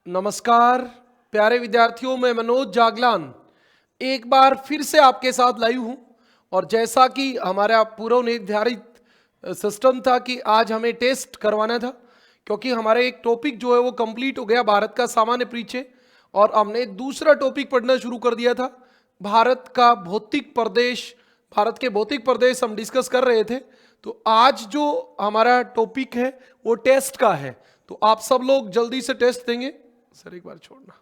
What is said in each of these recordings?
नमस्कार प्यारे विद्यार्थियों, मैं मनोज जागलान एक बार फिर से आपके साथ लाइव हूं। और जैसा कि हमारा पूर्व निर्धारित सिस्टम था कि आज हमें टेस्ट करवाना था, क्योंकि हमारा एक टॉपिक जो है वो कंप्लीट हो गया, भारत का सामान्य परिचय, और हमने दूसरा टॉपिक पढ़ना शुरू कर दिया था, भारत का भौतिक प्रदेश। भारत के भौतिक प्रदेश हम डिस्कस कर रहे थे। तो आज जो हमारा टॉपिक है वो टेस्ट का है। तो आप सब लोग जल्दी से टेस्ट देंगे। सर एक बार छोड़ना,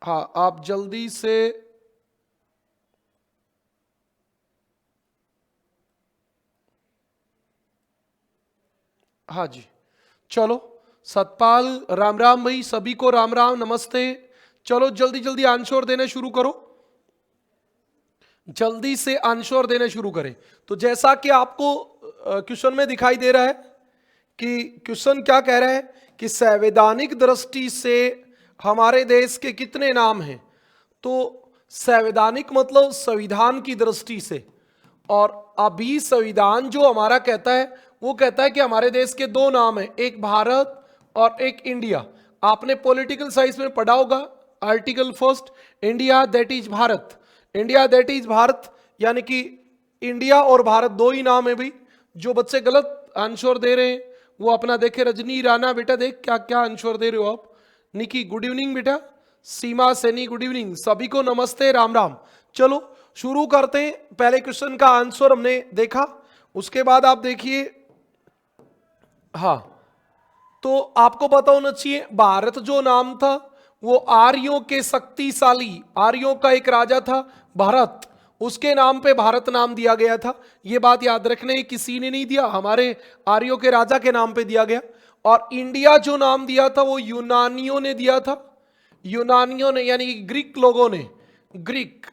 हाँ आप जल्दी से, हाँ जी चलो। सतपाल राम राम भाई, सभी को राम राम नमस्ते। चलो जल्दी जल्दी आंसर देना शुरू करो, जल्दी से आंसर देना शुरू करें। तो जैसा कि आपको क्वेश्चन में दिखाई दे रहा है कि क्वेश्चन क्या कह रहा है कि संवैधानिक दृष्टि से हमारे देश के कितने नाम हैं। तो संवैधानिक मतलब संविधान की दृष्टि से, और अभी संविधान जो हमारा कहता है वो कहता है कि हमारे देश के दो नाम हैं, एक भारत और एक इंडिया। आपने पॉलिटिकल साइंस में पढ़ा होगा, article first, India that is Bharat. India that is Bharat यानी कि इंडिया और भारत दो ही नाम है भाई। जो बच्चे गलत आंसर दे रहे हैं वो अपना देखे। रजनी राणा बेटा देख क्या क्या आंसर दे रहे हो आप। निकी गुड इवनिंग बेटा। सीमा सैनी गुड इवनिंग। सभी को नमस्ते राम राम। चलो शुरू करते हैं। पहले क्वेश्चन का आंसर हमने देखा, उसके बाद आप देखिए, हाँ तो आपको पता होना चाहिए भारत जो नाम था वो आर्यों के शक्तिशाली, आर्यों का एक राजा था भरत, उसके नाम पे भारत नाम दिया गया था। ये बात याद रखने, किसी ने नहीं दिया, हमारे आर्यों के राजा के नाम पे दिया गया। और इंडिया जो नाम दिया था वो यूनानियों ने दिया था, यूनानियों ने यानी ग्रीक लोगों ने, ग्रीक।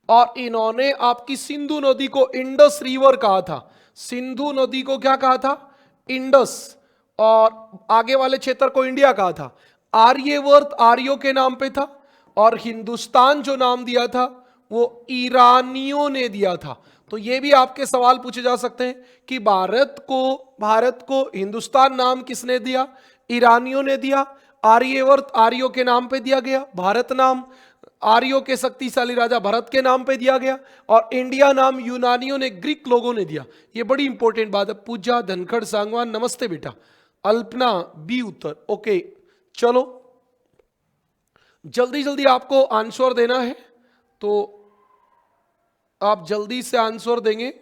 और इन्होंने आपकी सिंधु नदी को इंडस रिवर कहा था। सिंधु नदी को क्या कहा था? इंडस। और आगे वाले क्षेत्र को इंडिया कहा था। आर्यवर्त आर्यों के नाम पे था। और हिंदुस्तान जो नाम दिया था वो ईरानियों ने दिया था। तो ये भी आपके सवाल पूछे जा सकते हैं कि भारत को हिंदुस्तान नाम किसने दिया? ईरानियों ने दिया। आर्यवर्त आर्यों के नाम पे दिया गया, भारत नाम आर्यों के शक्तिशाली राजा भरत के नाम पे दिया गया, और इंडिया नाम यूनानियों ने, ग्रीक लोगों ने दिया। ये बड़ी इंपॉर्टेंट बात है। पूजा धनखड़ सांगवान नमस्ते बेटा। अल्पना बी उत्तर, ओके। चलो जल्दी जल्दी आपको आंसर देना है, तो आप जल्दी से आंसर देंगे।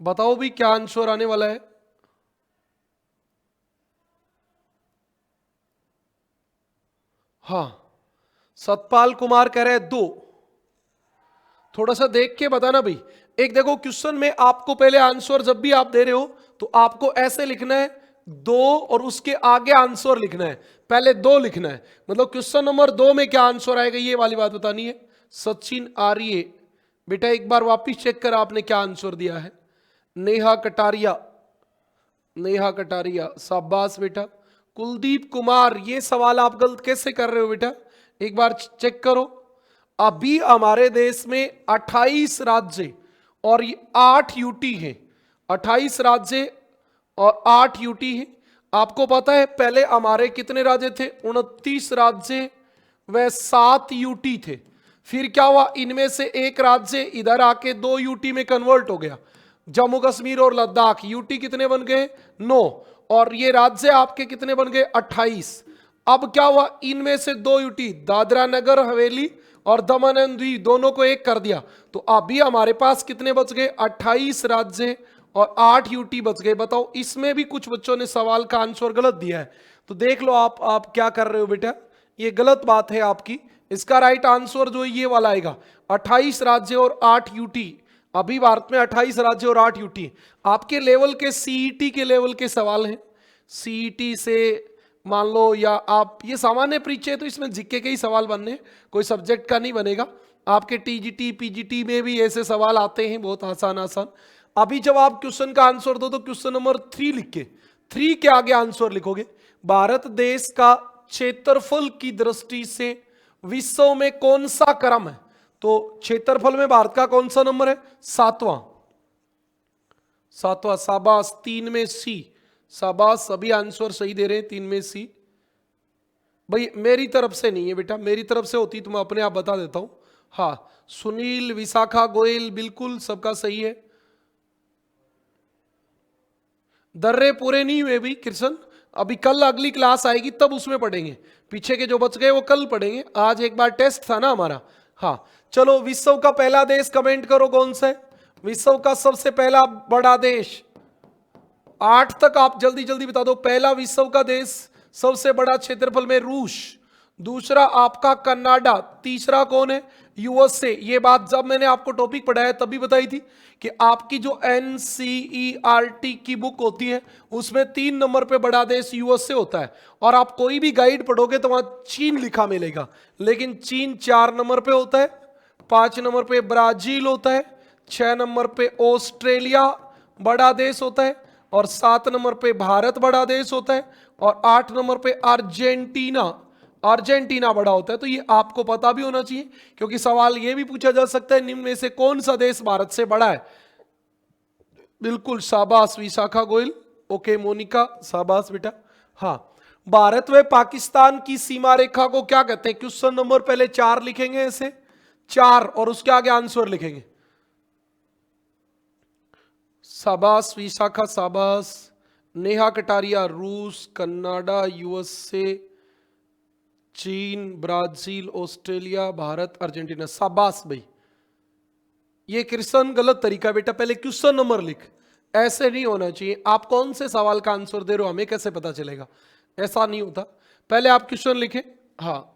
बताओ भी क्या आंसर आने वाला है। हाँ सतपाल कुमार कह रहे हैं दो। थोड़ा सा देख के बताना भाई। एक देखो क्वेश्चन में आपको पहले आंसर जब भी आप दे रहे हो तो आपको ऐसे लिखना है दो, और उसके आगे आंसर लिखना है, पहले दो लिखना है। मतलब क्वेश्चन नंबर 2 में क्या आंसर आएगा ये वाली बात बतानी है। सचिन आर्य बेटा एक बार वापिस चेक कर आपने क्या आंसर दिया है। नेहा कटारिया, नेहा कटारिया शाबाश बेटा। कुलदीप कुमार, ये सवाल आप गलत कैसे कर रहे हो बेटा, एक बार चेक करो। अभी हमारे देश में 28 राज्य और 8 यूटी हैं। 28 राज्य और 8 यूटी हैं। आपको पता है पहले हमारे कितने राज्य थे? 29 राज्य व 7 यूटी थे। फिर क्या हुआ, इनमें से एक राज्य इधर आके 2 यूटी में कन्वर्ट हो गया, जम्मू कश्मीर और लद्दाख। यूटी कितने बन गए? 9। और ये राज्य आपके कितने बन गए? 28। अब क्या हुआ, इनमें से 2 यूटी, दादरा नगर हवेली और दमन एंड दीव, दोनों को एक कर दिया। तो अभी हमारे पास कितने बच गए? 28 राज्य और 8 यूटी बच गए। बताओ, इसमें भी कुछ बच्चों ने सवाल का आंसर गलत दिया है। तो देख लो आप क्या कर रहे हो बेटा, ये गलत बात है आपकी। इसका राइट आंसर जो ये वाला आएगा, 28 राज्य और 8 यूटी। अभी भारत में 28 राज्य और 8 यूटी। आपके लेवल के सीईटी के लेवल के सवाल हैं। सीईटी से मान लो, या आप ये सामान्य परिचय, तो इसमें जीके के ही सवाल बनने, कोई सब्जेक्ट का नहीं बनेगा। आपके टीजीटी पीजीटी में भी ऐसे सवाल आते हैं, बहुत आसान आसान। अभी जब आप क्वेश्चन का आंसर दो तो क्वेश्चन नंबर 3 लिख के 3 के आगे आंसर लिखोगे। भारत देश का क्षेत्रफल की दृष्टि से विश्व में कौन सा क्रम है? तो क्षेत्रफल में भारत का कौन सा नंबर है? 7वां। शाबाश, 3 में सी। शाबाश, सभी आंसर सही दे रहे हैं, 3 में सी। भाई मेरी तरफ से नहीं है बेटा, मेरी तरफ से होती तो मैं अपने आप बता देता हूं। हाँ, सुनील, विशाखा गोयल, बिल्कुल सबका सही है। दर्रे पूरे नहीं हुए भी कृष्ण, अभी कल अगली क्लास आएगी तब उसमें पढ़ेंगे, पीछे के जो बच गए वो कल पढ़ेंगे, आज एक बार टेस्ट था ना हमारा। हाँ चलो, विश्व का पहला देश कमेंट करो कौन सा है? विश्व का सबसे पहला बड़ा देश, 8 तक आप जल्दी जल्दी बता दो। पहला विश्व का देश सबसे बड़ा क्षेत्रफल में रूस, दूसरा आपका कनाडा, तीसरा कौन है? यूएसए। ये बात जब मैंने आपको टॉपिक पढ़ाया तभी बताई थी कि आपकी जो एनसीईआरटी की बुक होती है उसमें 3 नंबर पे बड़ा देश यूएसए होता है, और आप कोई भी गाइड पढ़ोगे तो वहां चीन लिखा मिलेगा, लेकिन चीन 4 नंबर पे होता है, 5 नंबर पे ब्राजील होता है, 6 नंबर पे ऑस्ट्रेलिया बड़ा देश होता है, और 7 नंबर पे भारत बड़ा देश होता है, और 8 नंबर पे अर्जेंटीना बड़ा होता है। तो ये आपको पता भी होना चाहिए, क्योंकि सवाल ये भी पूछा जा सकता है निम्न में से कौन सा देश भारत से बड़ा है। बिल्कुल, शाबाश विशाखा गोयल। ओके मोनिका, शाबाश बेटा। हाँ, भारत व पाकिस्तान की सीमा रेखा को क्या कहते हैं? क्वेश्चन नंबर पहले 4 लिखेंगे, ऐसे 4, और उसके आगे आंसर लिखेंगे। शाबाश विशाखा, शाबाश। नेहा कटारिया, रूस, कनाडा, यूएसए, चीन, ब्राजील, ऑस्ट्रेलिया, भारत, अर्जेंटीना। शाबाश भाई, ये क्वेश्चन गलत तरीका बेटा, पहले क्वेश्चन नंबर लिख, ऐसे नहीं होना चाहिए। आप कौन से सवाल का आंसर दे रहे हो हमें कैसे पता चलेगा? ऐसा नहीं होता, पहले आप क्वेश्चन लिखें। हाँ,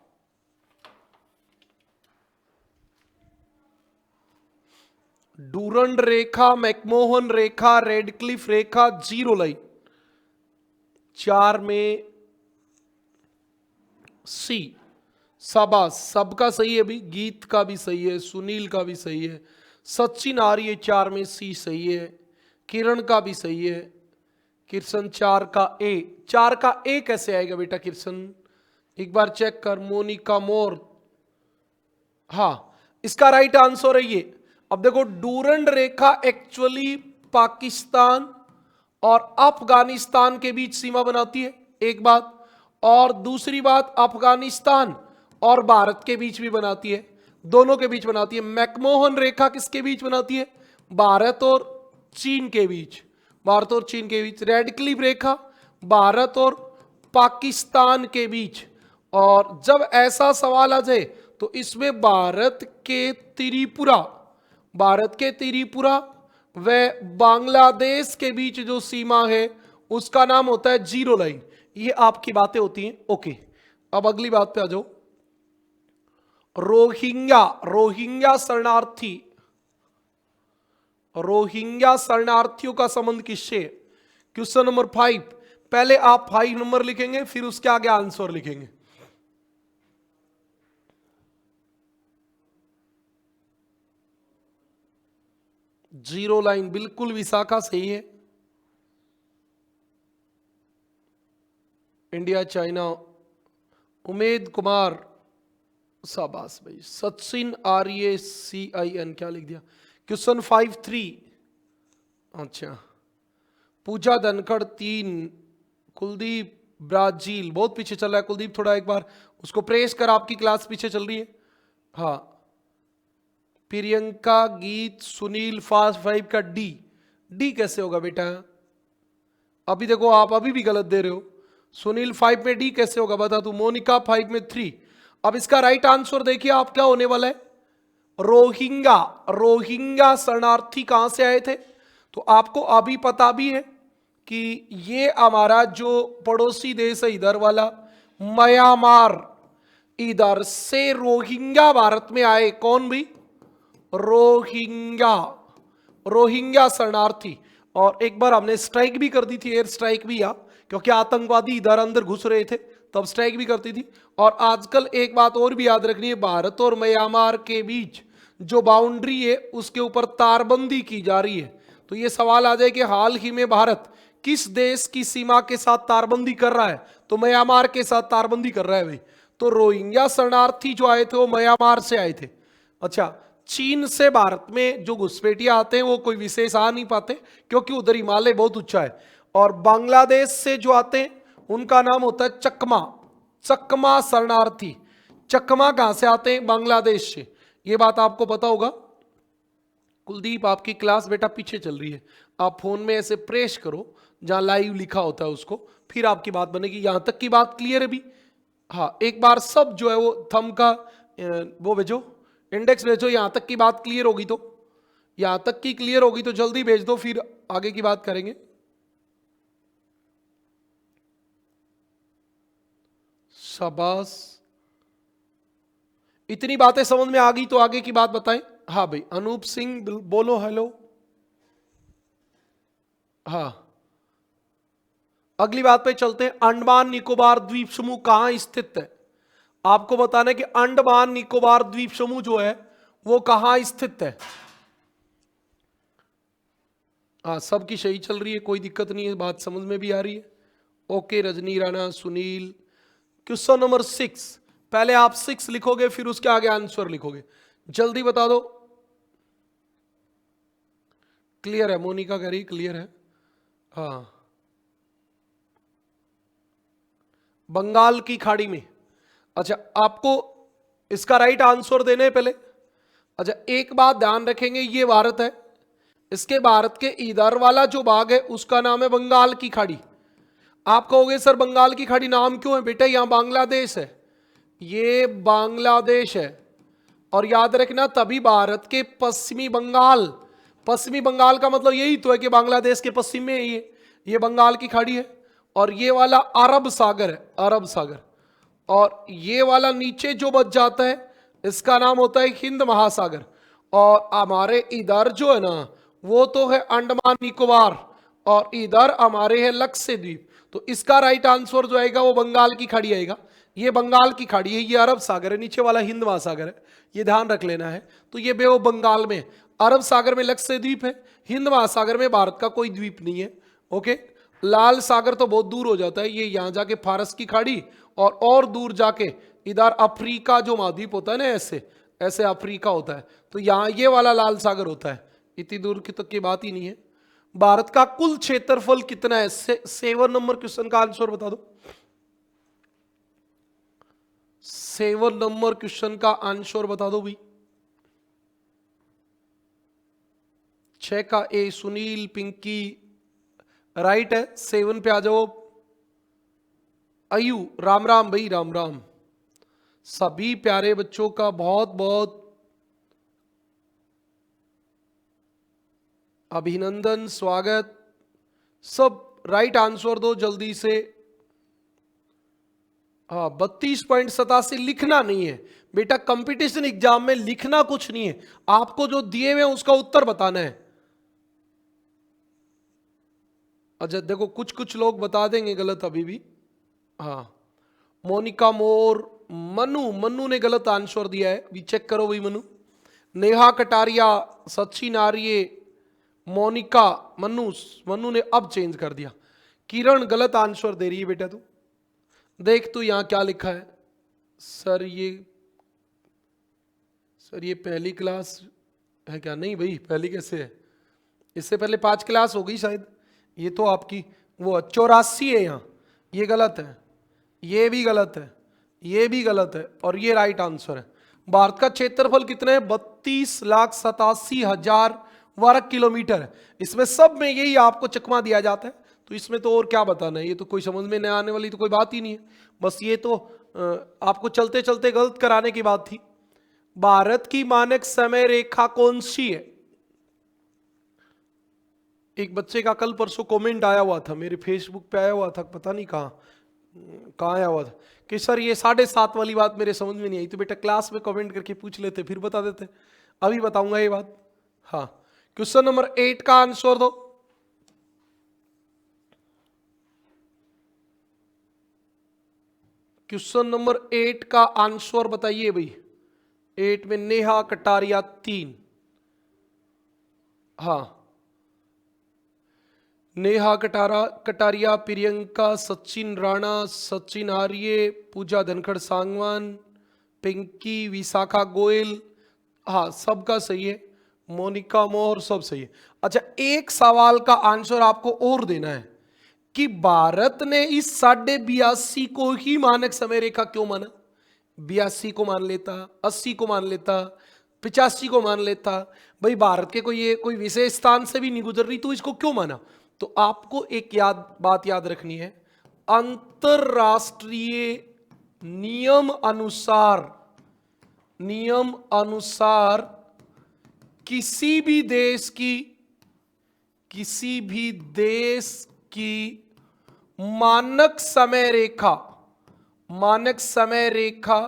डूरंड रेखा, मैकमोहन रेखा, रेडक्लिफ रेखा, जीरो लाइन, 4 में सी। शाबाश, सबका सही है भी, गीत का भी सही है, सुनील का भी सही है, सचिन आ रही है 4 में सी सही है, किरण का भी सही है, किरण 4 का ए कैसे आएगा बेटा किरण? एक बार चेक कर। मोनिका मोर, हाँ इसका राइट आंसर है ये। अब देखो, डूरंड रेखा एक्चुअली पाकिस्तान और अफगानिस्तान के बीच सीमा बनाती है, एक बात, और दूसरी बात अफगानिस्तान और भारत के बीच भी बनाती है, दोनों के बीच बनाती है। मैकमोहन रेखा किसके बीच बनाती है? भारत और चीन के बीच, भारत और चीन के बीच। रेडक्लिफ रेखा भारत और पाकिस्तान के बीच। और जब ऐसा सवाल आ जाए तो इसमें भारत के त्रिपुरा व बांग्लादेश के बीच जो सीमा है उसका नाम होता है जीरो लाइन। ये आपकी बातें होती हैं। ओके, अब अगली बात पे आ जाओ। रोहिंग्या शरणार्थियों का संबंध किससे? क्वेश्चन नंबर 5, पहले आप 5 नंबर लिखेंगे, फिर उसके आगे आंसर लिखेंगे। जीरो लाइन, बिल्कुल विशाखा सही है। इंडिया चाइना, उमेद कुमार, शाबाश भाई। सचिन RACIN क्या लिख दिया? क्वेश्चन 5-3, अच्छा। पूजा धनखड़ 3, कुलदीप ब्राजील, बहुत पीछे चल रहा है कुलदीप, थोड़ा एक बार उसको प्रेस कर, आपकी क्लास पीछे चल रही है। हाँ, प्रियंका, गीत, सुनील, फास्ट 5 का डी कैसे होगा बेटा? अभी देखो आप अभी भी गलत दे रहे हो। सुनील 5 में डी कैसे होगा बता तू। मोनिका 5 में 3। अब इसका राइट आंसर देखिए आप क्या होने वाला है। रोहिंग्या शरणार्थी कहां से आए थे? तो आपको अभी पता भी है कि ये हमारा जो पड़ोसी देश है इधर वाला म्यांमार, इधर से रोहिंग्या भारत में आए। कौन भी? रोहिंग्या शरणार्थी। और एक बार हमने स्ट्राइक भी कर दी थी, एयर स्ट्राइक भी, क्योंकि आतंकवादी इधर अंदर घुस रहे थे तब स्ट्राइक भी करती थी। और आजकल एक बात और भी याद रखनी है, भारत और म्यांमार के बीच जो बाउंड्री है उसके ऊपर तारबंदी की जा रही है। तो ये सवाल आ जाए कि हाल ही में भारत किस देश की सीमा के साथ तारबंदी कर रहा है? तो म्यांमार के साथ तारबंदी कर रहा है भाई। तो रोहिंग्या शरणार्थी जो आए थे वो म्यांमार से आए थे। अच्छा, चीन से भारत में जो घुसपैठिया आते हैं वो कोई विशेष आ नहीं पाते, क्योंकि उधर हिमालय बहुत ऊंचा है। और बांग्लादेश से जो आते हैं उनका नाम होता है चकमा, चकमा शरणार्थी। चकमा कहां से आते हैं? बांग्लादेश से। ये बात आपको पता होगा। कुलदीप, आपकी क्लास बेटा पीछे चल रही है, आप फोन में ऐसे प्रेस करो जहां लाइव लिखा होता है उसको, फिर आपकी बात बनेगी। यहां तक की बात क्लियर है भी? हाँ, एक बार सब जो है वो थंब का वो भेजो, इंडेक्स भेजो। यहां तक की बात क्लियर होगी तो, यहां तक की क्लियर होगी तो जल्दी भेज दो, फिर आगे की बात करेंगे। शाबाश, इतनी बातें समझ में आ गई तो आगे की बात बताएं। हाँ भाई, अनूप सिंह बोलो हेलो। हाँ, अगली बात पे चलते हैं। अंडमान निकोबार द्वीप समूह कहां स्थित है? आपको बताना है कि अंडमान निकोबार द्वीप समूह जो है वो कहां स्थित है। हाँ, सबकी सही चल रही है, कोई दिक्कत नहीं है, बात समझ में भी आ रही है। Okay, Rajni Rana, Sunil. Question number 6, पहले आप 6 लिखोगे फिर उसके आगे आंसर लिखोगे, जल्दी बता दो। क्लियर है? मोनिका कह रही क्लियर है। हाँ, बंगाल की खाड़ी में। अच्छा, आपको इसका राइट आंसर देने हैं पहले। अच्छा, एक बात ध्यान रखेंगे, ये भारत है, इसके भारत के इधर वाला जो भाग है उसका नाम है बंगाल की खाड़ी। आप कहोगे सर बंगाल की खाड़ी नाम क्यों है? बेटा यहां बांग्लादेश है, ये बांग्लादेश है। और याद रखना, तभी भारत के पश्चिमी बंगाल, पश्चिमी बंगाल का मतलब यही तो है कि बांग्लादेश के पश्चिम में ये बंगाल की खाड़ी है। और ये वाला अरब सागर है, अरब सागर। और ये वाला नीचे जो बच जाता है इसका नाम होता है हिंद महासागर। और हमारे इधर जो है ना वो तो है अंडमान निकोबार, और इधर हमारे है लक्षद्वीप। तो इसका राइट आंसर जो आएगा वो बंगाल की खाड़ी आएगा। ये बंगाल की खाड़ी है, ये अरब सागर है, नीचे वाला हिंद महासागर है, ये ध्यान रख लेना है। तो ये बेओ बंगाल में, अरब सागर में लक्षद्वीप है, हिंद महासागर में भारत का कोई द्वीप नहीं है। ओके, लाल सागर तो बहुत दूर हो जाता है, ये यहां जाके फारस की खाड़ी, और दूर जाके इधर अफ्रीका जो महाद्वीप होता है ना, ऐसे ऐसे अफ्रीका होता है। तो यहां ये वाला लाल सागर होता है, इतनी दूर की तक की बात ही नहीं है। भारत का कुल क्षेत्रफल कितना है? 7 नंबर क्वेश्चन का आंसर बता दो। 7 नंबर क्वेश्चन का आंसर बता दो भाई। 6 का ए, सुनील, पिंकी राइट है। 7 पे आ जाओ। अयु, राम राम भाई, राम राम। सभी प्यारे बच्चों का बहुत बहुत अभिनंदन, स्वागत। सब राइट आंसर दो जल्दी से। हाँ, 32.87 लिखना नहीं है बेटा, कंपटीशन एग्जाम में लिखना कुछ नहीं है, आपको जो दिए हुए उसका उत्तर बताना है। अच्छा देखो, कुछ कुछ लोग बता देंगे गलत अभी भी। हाँ, मोनिका मोर, मनु ने गलत आंसर दिया है, भी चेक करो भाई मनु। नेहा कटारिया, सचिन आर्य, मोनिका, मनु ने अब चेंज कर दिया। किरण गलत आंसर दे रही है बेटा तू। देख तू यहां क्या लिखा है। सर ये पहली क्लास है क्या? नहीं भाई, पहली कैसे है? इससे पहले 5 क्लास हो गई शायद। ये तो आपकी वो 84 है यहाँ, ये गलत है, ये भी गलत है, ये भी गलत है, और ये राइट आंसर है। भारत का क्षेत्रफल कितना है? 32,87,000 वर्ग किलोमीटर है। इसमें सब में यही आपको चकमा दिया जाता है, तो इसमें तो और क्या बताना है, ये तो कोई समझ में नहीं आने वाली तो कोई बात ही नहीं है। बस ये तो आपको चलते चलते गलत कराने की बात थी। भारत की मानक समय रेखा कौन सी है? एक बच्चे का कल परसों कमेंट आया हुआ था, मेरे फेसबुक पे आया हुआ था, पता नहीं कहाँ आया हुआ था, कि सर ये 7.5 वाली बात मेरे समझ में नहीं आई। तो बेटा क्लास में कमेंट करके पूछ लेते, फिर बता देते। अभी बताऊंगा ये बात। हाँ, क्वेश्चन नंबर 8 का आंसर दो। क्वेश्चन नंबर 8 का आंसर बताइए भाई। 8 में नेहा कटारिया 3। हाँ, नेहा कटारिया, प्रियंका, सचिन राणा, सचिन आर्य, पूजा धनखड़ सांगवान, पिंकी, विशाखा गोयल, हाँ सबका सही है, मोनिका मोहर सब सही है। अच्छा एक सवाल का आंसर आपको और देना है कि भारत ने इस 82.5 को ही मानक समय रेखा क्यों माना? 82 को मान लेता, 80 को मान लेता, 85 को मान लेता, भाई भारत के कोई विशेष स्थान से भी नहीं गुजर रही तो इसको क्यों माना? तो आपको एक बात याद रखनी है, अंतरराष्ट्रीय नियम अनुसार किसी भी देश की मानक समय रेखा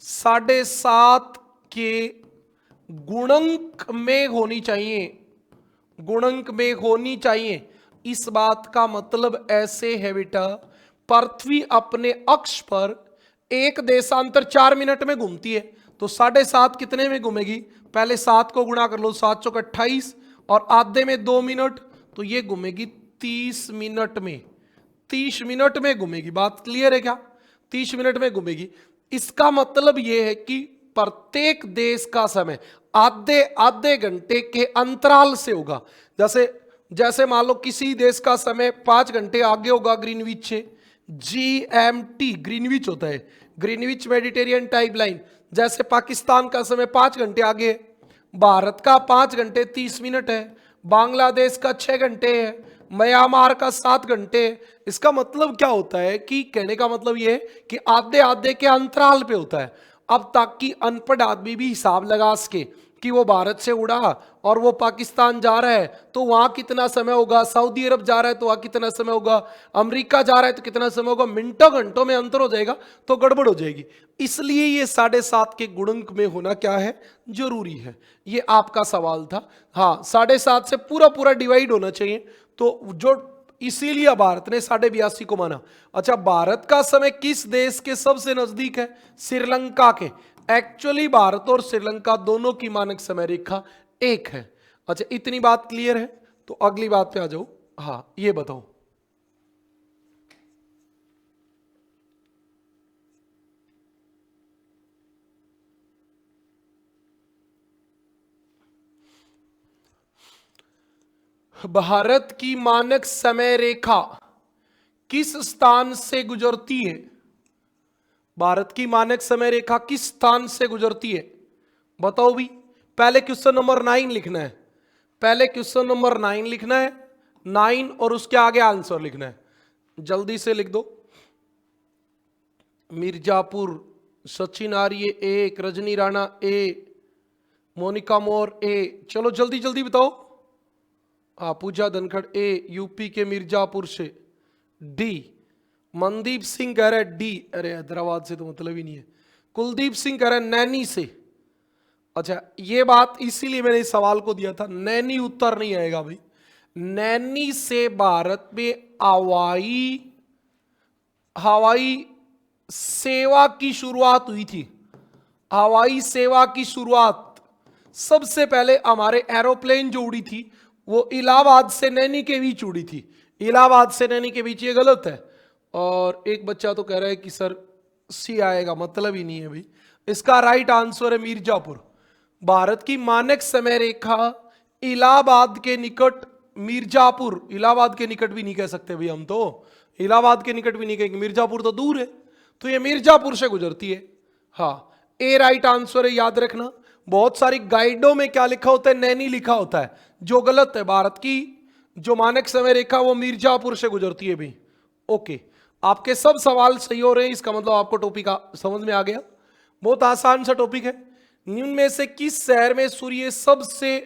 7.5 के गुणक में होनी चाहिए। इस बात का मतलब ऐसे है बेटा, पृथ्वी अपने अक्ष पर एक देशांतर 4 मिनट में घूमती है, तो 7.5 कितने में घूमेगी? पहले 7 को गुणा कर लो, 7 चौक 28 और आधे में 2 मिनट, तो ये घूमेगी 30 मिनट में। 30 मिनट में घूमेगी। बात क्लियर है क्या? 30 मिनट में घूमेगी। इसका मतलब यह है कि प्रत्येक देश का समय आधे घंटे के अंतराल से होगा। जैसे मान लो किसी देश का समय 5 घंटे आगे होगा ग्रीनविच से, GMT ग्रीनविच होता है, ग्रीनविच मेडिटेरियन टाइम लाइन। जैसे पाकिस्तान का समय 5 घंटे आगे, भारत का 5 घंटे 30 मिनट है, बांग्लादेश का 6 घंटे है, म्यांमार का 7 घंटे है। इसका मतलब क्या होता है कि कहने का मतलब यह है कि आधे के अंतराल पे होता है। अब ताकि अनपढ़ आदमी भी हिसाब लगा सके कि वो भारत से उड़ा और वो पाकिस्तान जा रहा है तो वहां कितना समय होगा, सऊदी अरब जा रहा है तो वहां कितना समय होगा, अमेरिका जा रहा है तो कितना समय होगा, मिनटों घंटों में अंतर हो जाएगा तो गड़बड़ हो जाएगी। इसलिए ये 7.5 के गुणक में होना क्या है, जरूरी है। ये आपका सवाल था। हाँ 7.5 से पूरा डिवाइड होना चाहिए, तो जो इसीलिए भारत ने 82.5 को माना। अच्छा भारत का समय किस देश के सबसे नजदीक है? श्रीलंका के। एक्चुअली भारत और श्रीलंका दोनों की मानक समय रेखा एक है। अच्छा इतनी बात क्लियर है, तो अगली बात पे आ जाओ। हाँ ये बताओ, भारत की मानक समय रेखा किस स्थान से गुजरती है? भारत की मानक समय रेखा किस स्थान से गुजरती है? बताओ भी। पहले क्वेश्चन नंबर 9 लिखना है, 9 और उसके आगे आंसर लिखना है। जल्दी से लिख दो। मिर्जापुर, सचिन आर्य ए, रजनी राणा ए, मोनिका मोर ए। चलो जल्दी जल्दी बताओ। हाँ पूजा धनखड़ ए, यूपी के मिर्जापुर से। डी, मनदीप सिंह कह रहा है डी। अरे हैदराबाद से तो मतलब ही नहीं है। कुलदीप सिंह कह रहा है नैनी से। अच्छा ये बात इसीलिए मैंने इस सवाल को दिया था, नैनी उत्तर नहीं आएगा भाई। नैनी से भारत में हवाई सेवा की शुरुआत हुई थी। हवाई सेवा की शुरुआत सबसे पहले हमारे एरोप्लेन जो उड़ी थी वो इलाहाबाद से नैनी के बीच उड़ी थी। इलाहाबाद से नैनी के बीच, ये गलत है। और एक बच्चा तो कह रहा है कि सर सी आएगा, मतलब ही नहीं है भाई। इसका राइट आंसर है मिर्जापुर। भारत की मानक समय रेखा इलाहाबाद के निकट मिर्जापुर, इलाहाबाद के निकट भी नहीं कह सकते भाई हम तो, इलाहाबाद के निकट भी नहीं कहेंगे, मिर्जापुर तो दूर है, तो ये मिर्जापुर से गुजरती है। हाँ ए राइट आंसर है, याद रखना। बहुत सारी गाइडों में क्या लिखा होता है, नैनी लिखा होता है, जो गलत है। भारत की जो मानक समय रेखा वो मिर्जापुर से गुजरती है भी। ओके आपके सब सवाल सही हो रहे हैं, इसका मतलब आपको टॉपिक समझ में आ गया। बहुत आसान सा टॉपिक है। निम्न में से किस शहर में सूर्य सबसे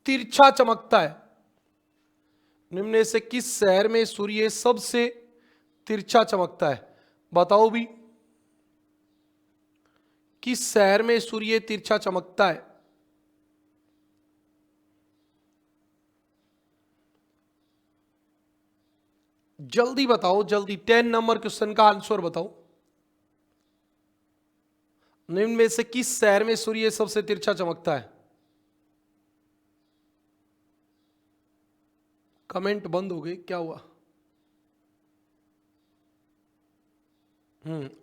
तिरछा चमकता है? निम्न में से किस शहर में सूर्य सबसे तिरछा चमकता है? बताओ भी, किस शहर में सूर्य तिरछा चमकता है? जल्दी बताओ जल्दी, 10 नंबर क्वेश्चन का आंसर बताओ। निम्न में से किस शहर में सूर्य सबसे तिरछा चमकता है? कमेंट बंद हो गए, क्या हुआ?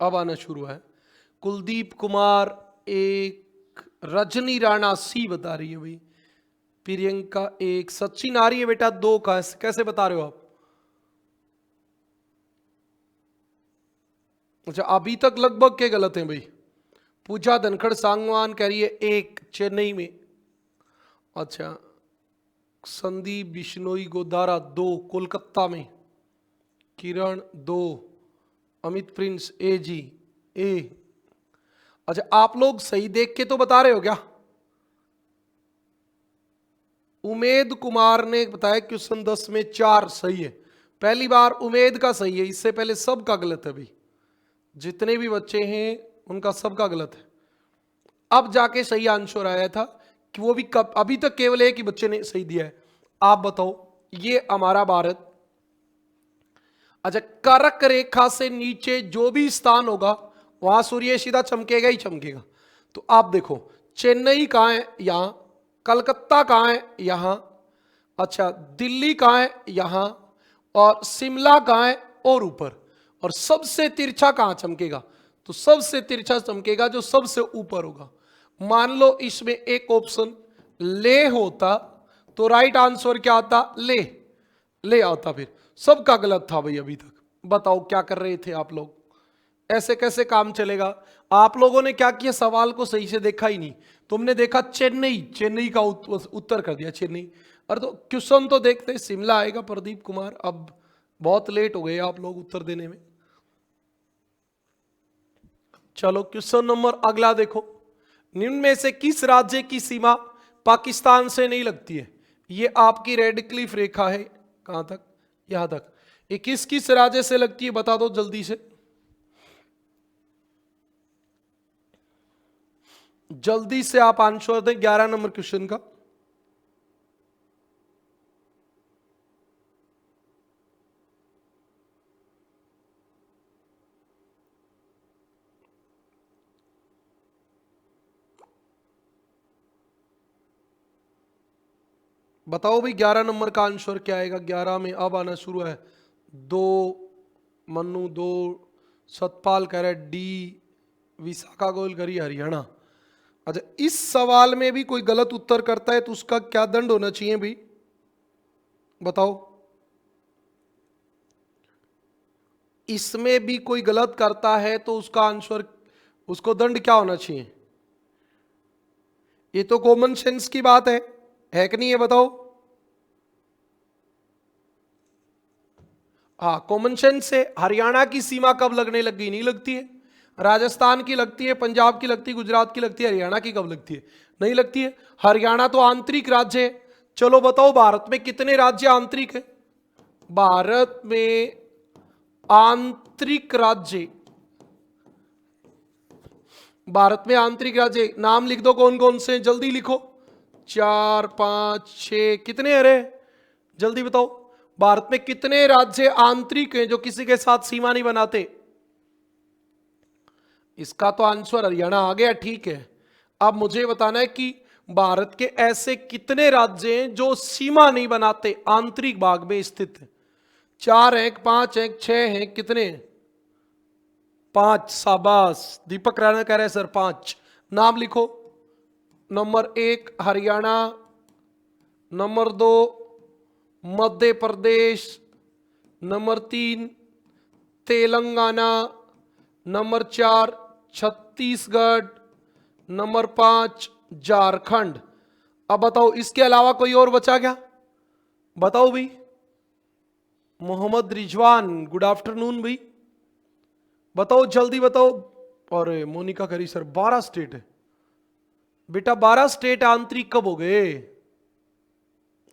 अब आना शुरू है। कुलदीप कुमार एक, रजनी राणा सी बता रही है भाई, प्रियंका 1, सचिन आ रही है बेटा 2 का, कैसे बता रहे हो आप? अच्छा अभी तक लगभग के गलत हैं भाई। पूजा धनखड़ सांगवान कह रही है 1 चेन्नई में। अच्छा संदीप बिश्नोई गोदारा 2 कोलकाता में। किरण 2, अमित प्रिंस ए जी ए। अच्छा आप लोग सही देख के तो बता रहे हो क्या? उमेद कुमार ने बताया क्वेश्चन 10 में 4 सही है। पहली बार उमेद का सही है, इससे पहले सबका गलत है भाई। जितने भी बच्चे हैं उनका सबका गलत है। अब जाके सही आंसर आया था कि वो भी कब, अभी तक केवल एक ही बच्चे ने सही दिया है। आप बताओ ये हमारा भारत। अच्छा कर्क रेखा से नीचे जो भी स्थान होगा वहां सूर्य सीधा चमकेगा ही चमकेगा। तो आप देखो चेन्नई कहां है? यहां। कलकत्ता कहां है? यहां। अच्छा दिल्ली कहां है? यहां। और शिमला कहां है? और ऊपर। और सबसे तिरछा कहां चमकेगा? तो सबसे तिरछा चमकेगा जो सबसे ऊपर होगा। मान लो इसमें एक ऑप्शन ले होता तो राइट आंसर क्या आता? ले आता। फिर सबका गलत था भाई अभी तक। बताओ क्या कर रहे थे आप लोग? ऐसे कैसे काम चलेगा? आप लोगों ने क्या किया, सवाल को सही से देखा ही नहीं। तुमने देखा चेन्नई, चेन्नई का उत्तर कर दिया चेन्नई। अरे तो क्वेश्चन तो देखते, शिमला आएगा प्रदीप कुमार। अब बहुत लेट हो गए आप लोग उत्तर देने में। चलो क्वेश्चन नंबर अगला देखो। निम्न में से किस राज्य की सीमा पाकिस्तान से नहीं लगती है? ये आपकी रेड क्लिफ रेखा है। कहां तक? यहां तक। ये किस किस राज्य से लगती है बता दो जल्दी से। जल्दी से आप आंसर दें 11 नंबर क्वेश्चन का। बताओ भाई 11 नंबर का आंसर क्या आएगा? 11 में अब आना शुरू है। 2 मन्नू 2, सतपाल कह रहा है डी, विशाखा गोयल करी हरियाणा। अच्छा इस सवाल में भी कोई गलत उत्तर करता है तो उसका क्या दंड होना चाहिए भाई? बताओ। इसमें भी कोई गलत करता है तो उसका आंसर, उसको दंड क्या होना चाहिए? ये तो कॉमन सेंस की बात है कि नहीं? है बताओ। हाँ कॉमन सेंस से हरियाणा की सीमा कब लगने लग गई? नहीं लगती है। राजस्थान की लगती है, पंजाब की लगती है, गुजरात की लगती है। हरियाणा की कब लगती है? नहीं लगती है। हरियाणा तो आंतरिक राज्य है। चलो बताओ भारत में कितने राज्य आंतरिक है? भारत में आंतरिक राज्य, भारत में आंतरिक राज्य नाम लिख दो कौन कौन से, जल्दी लिखो। 4 5 6 कितने हैं रे? जल्दी बताओ। भारत में कितने राज्य आंतरिक हैं जो किसी के साथ सीमा नहीं बनाते? इसका तो आंसर हरियाणा आ गया। ठीक है अब मुझे बताना है कि भारत के ऐसे कितने राज्य हैं जो सीमा नहीं बनाते, आंतरिक भाग में स्थित है। 4 हैं, 5 हैं, 6 हैं, कितने हैं? 5। शाबाश दीपक राणा कह रहे हैं सर 5। नाम लिखो। Number 1 Haryana, number 2 Madhya Pradesh, number 3 Telangana, number 4 Chhattisgarh, number 5 Jharkhand. अब बताओ इसके अलावा कोई और बचा क्या? बताओ भाई। मोहम्मद रिजवान गुड आफ्टरनून भाई, बताओ जल्दी बताओ। और मोनिका करी सर 12 स्टेट है बेटा। 12 स्टेट आंतरिक कब हो गए?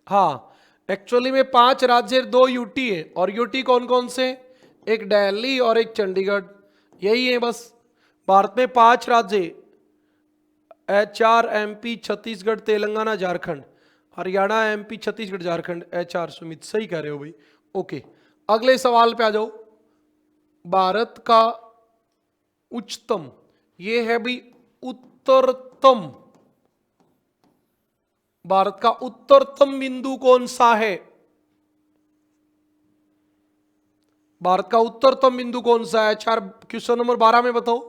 हाँ एक्चुअली में 5 राज्य 2 यूटी है। और यूटी कौन कौन से? एक दिल्ली और एक चंडीगढ़, यही है बस। भारत में 5 राज्य, 4 MP Chhattisgarh Telangana Jharkhand. Haryana MP Chhattisgarh Jharkhand. HR Sumit सही कह रहे हो भाई। ओके अगले सवाल पे आ जाओ। भारत का उच्चतम, ये है भाई उत्तरतम, भारत का उत्तरतम बिंदु कौन सा है? भारत का उत्तरतम बिंदु कौन सा है? 4 क्वेश्चन नंबर 12 में बताओ।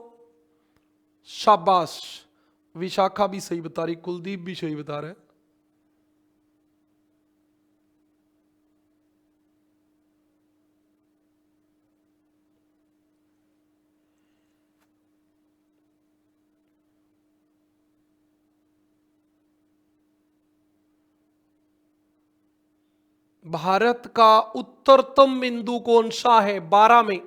शाबाश विशाखा भी सही बता रही, कुलदीप भी सही बता रहे हैं। भारत का उत्तरतम बिंदु कौन सा है 12 में?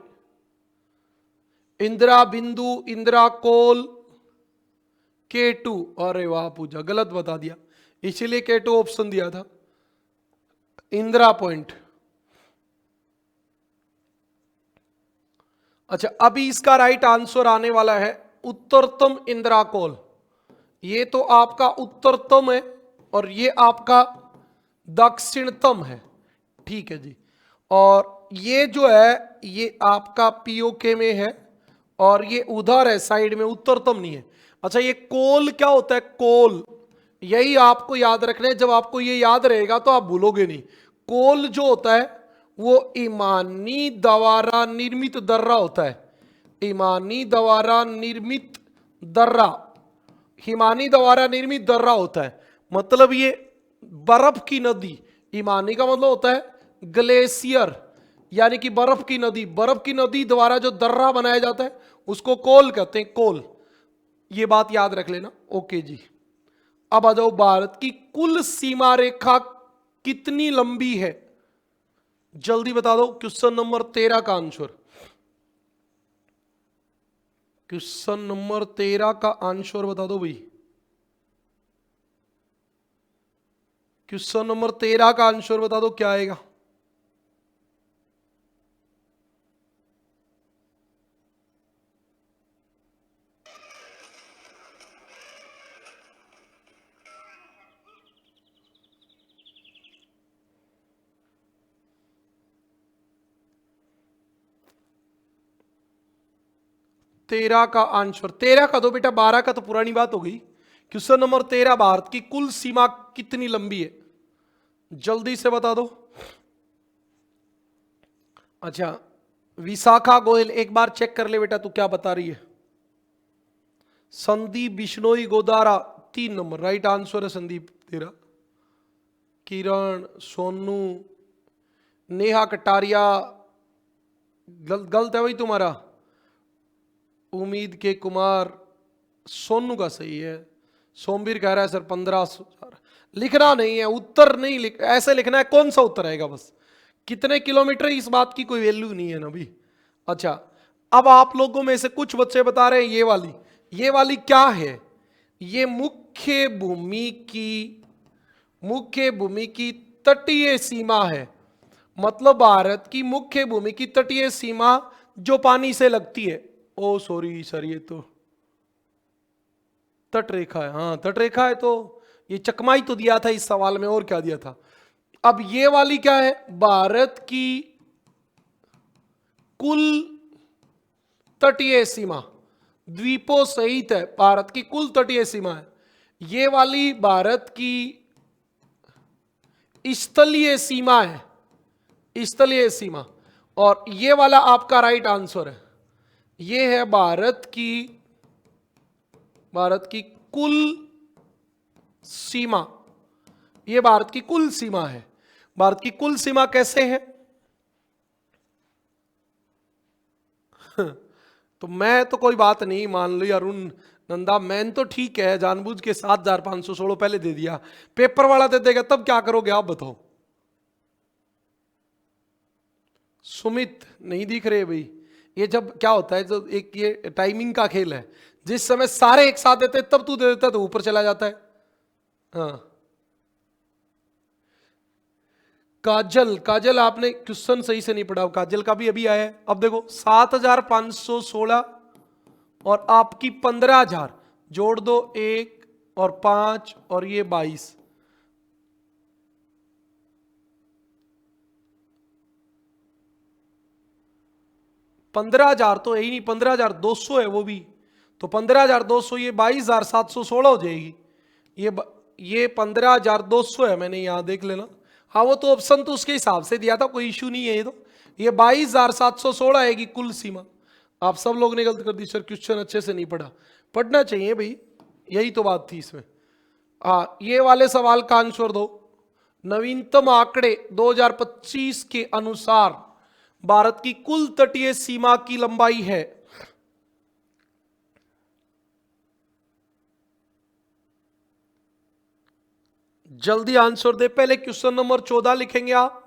इंदिरा बिंदु, इंदिरा कोल, K2। अरे वाह पूजा, गलत बता दिया, इसीलिए K2 ऑप्शन दिया था। इंदिरा पॉइंट। अच्छा, अभी इसका राइट आंसर आने वाला है उत्तरतम इंदिरा कोल। ये तो आपका उत्तरतम है और ये आपका दक्षिणतम है, ठीक है जी। और ये जो है ये आपका पीओके में है और ये उधर है साइड में, उत्तरतम नहीं है। अच्छा, ये कोल क्या होता है? कोल, यही आपको याद रखना है। जब आपको ये याद रहेगा तो आप भूलोगे नहीं। कोल जो होता है वो ईमानी द्वारा निर्मित दर्रा होता है। ईमानी द्वारा निर्मित दर्रा, हिमानी द्वारा निर्मित दर्रा होता है। मतलब ये बर्फ की नदी, ईमानी का मतलब होता है ग्लेशियर, यानी कि बर्फ की नदी। बर्फ की नदी द्वारा जो दर्रा बनाया जाता है उसको कोल कहते हैं, कोल। ये बात याद रख लेना। ओके जी, अब आ जाओ, भारत की कुल सीमा रेखा कितनी लंबी है? जल्दी बता दो। क्वेश्चन नंबर 13 का आंसर, क्वेश्चन नंबर 13 का आंसर बता दो भाई। क्वेश्चन नंबर 13 का आंसर बता दो, क्या आएगा? तेरह का आंसर, 13 का दो बेटा, 12 का तो पुरानी बात हो गई। क्वेश्चन नंबर 13, भारत की कुल सीमा कितनी लंबी है? जल्दी से बता दो। अच्छा, विशाखा गोयल, एक बार चेक कर ले बेटा तू क्या बता रही है। Sandeep Bishnoi Godara 3 number right answer है संदीप तेरा। किरण, सोनू, नेहा कटारिया, गलत है भाई तुम्हारा। उम्मीद के कुमार, सोनू का सही है। सोमवीर कह रहा है सर 15,000। लिखना नहीं है, उत्तर नहीं ऐसे लिखना है कौन सा उत्तर आएगा बस। कितने किलोमीटर, इस बात की कोई वैल्यू नहीं है ना भी। अच्छा, अब आप लोगों में से कुछ बच्चे बता रहे हैं ये वाली क्या है? ये मुख्य भूमि की तटीय सीमा है। मतलब भारत की मुख्य भूमि की तटीय सीमा जो पानी से लगती है। ओ सॉरी सर, ये तो तट रेखा है। हाँ तट रेखा है, तो ये चकमाई तो दिया था इस सवाल में, और क्या दिया था? अब ये वाली क्या है? भारत की कुल तटीय सीमा, द्वीपों सहित है, भारत की कुल तटीय सीमा है। ये वाली भारत की स्थलीय सीमा है, स्थलीय सीमा। और ये वाला आपका राइट आंसर है। ये है भारत की कुल सीमा। ये भारत की कुल सीमा है। भारत की कुल सीमा कैसे है? तो मैं तो कोई बात नहीं, मान लो अरुण नंदा, मैन तो ठीक है, जानबूझ के 7,516 पहले दे दिया, पेपर वाला दे देगा तब क्या करोगे आप बताओ। सुमित नहीं दिख रहे भाई। ये जब क्या होता है, जो एक ये टाइमिंग का खेल है, जिस समय सारे एक साथ देते तब तू दे देता तो ऊपर चला जाता है। हाँ काजल आपने क्वेश्चन सही से नहीं पढ़ा, काजल का भी अभी आया है। अब देखो 7,516 और आपकी 15,000 जोड़ दो, 1 और 5 और ये 22। 15,000 तो है ही नहीं, 15,200 है वो भी, तो 15,200 ये 22,716 हो जाएगी। ये 15,200 है, मैंने यहां देख लेना। हाँ वो तो ऑप्शन तो उसके हिसाब से दिया था, कोई इश्यू नहीं है। ये 22,716 आएगी कुल सीमा। आप सब लोग ने गलत कर दी सर, क्वेश्चन अच्छे से नहीं पढ़ा। पढ़ना चाहिए भाई, यही तो बात थी इसमें। ये वाले सवाल का आंसर दो। नवीनतम आंकड़े 2025 के अनुसार भारत की कुल तटीय सीमा की लंबाई है, जल्दी आंसर दे। पहले क्वेश्चन नंबर 14 लिखेंगे आप,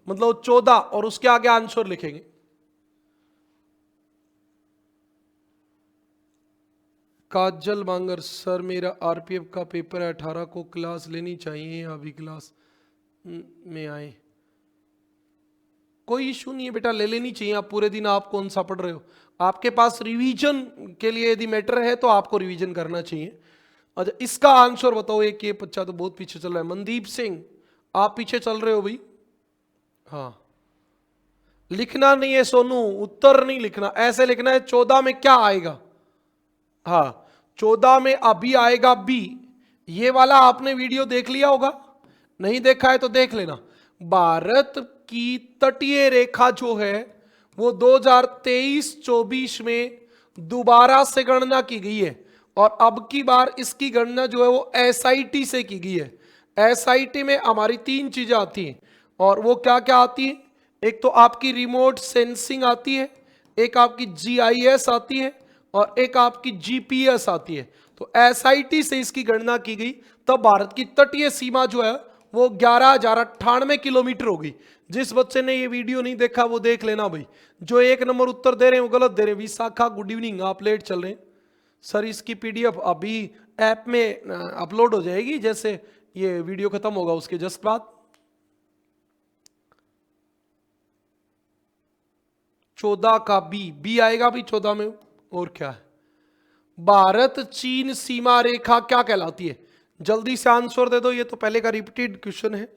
मतलब 14, और उसके आगे आंसर लिखेंगे। काजल मांगर, सर मेरा आरपीएफ का पेपर है 18 को, क्लास लेनी चाहिए या अभी क्लास में आए? कोई इशू नहीं है बेटा, ले लेनी चाहिए। आप पूरे दिन आप कौन सा पढ़ रहे हो, आपके पास रिवीजन के लिए यदि मैटर है तो आपको रिवीजन करना चाहिए। अच्छा, इसका आंसर बताओ। एक ये बच्चा तो बहुत पीछे चल रहा है, मनदीप सिंह, आप पीछे चल रहे हो भाई। हाँ, लिखना नहीं है सोनू, उत्तर नहीं लिखना, ऐसे लिखना है 14 में क्या आएगा। हाँ, 14 में अभी आएगा बी। ये वाला आपने वीडियो देख लिया होगा, नहीं देखा है तो देख लेना। भारत की तटीय रेखा जो है वो 2023-24 में दोबारा से गणना की गई है, और अब की बार इसकी गणना जो है वो एसआईटी से की गई है। एसआईटी में हमारी 3 चीजें आती हैं, और वो क्या क्या आती है? एक तो आपकी रिमोट सेंसिंग आती है, एक आपकी जीआईएस आती है, और एक आपकी जीपीएस आती है। तो एसआईटी से इसकी गणना की गई, तब भारत की तटीय सीमा जो है वो 11,098 किलोमीटर होगी। जिस बच्चे ने ये वीडियो नहीं देखा वो देख लेना भाई। जो 1 नंबर उत्तर दे रहे हैं वो गलत दे रहे हैं। विशाखा, गुड इवनिंग, आप लेट चल रहे हैं। सर इसकी पीडीएफ अभी ऐप में अपलोड हो जाएगी, जैसे ये वीडियो खत्म होगा उसके जस्ट बाद। 14 का बी आएगा भी 14 में। और क्या है? भारत चीन सीमा रेखा क्या कहलाती है? जल्दी से आंसर दे दो। ये तो पहले का रिपीटेड क्वेश्चन है,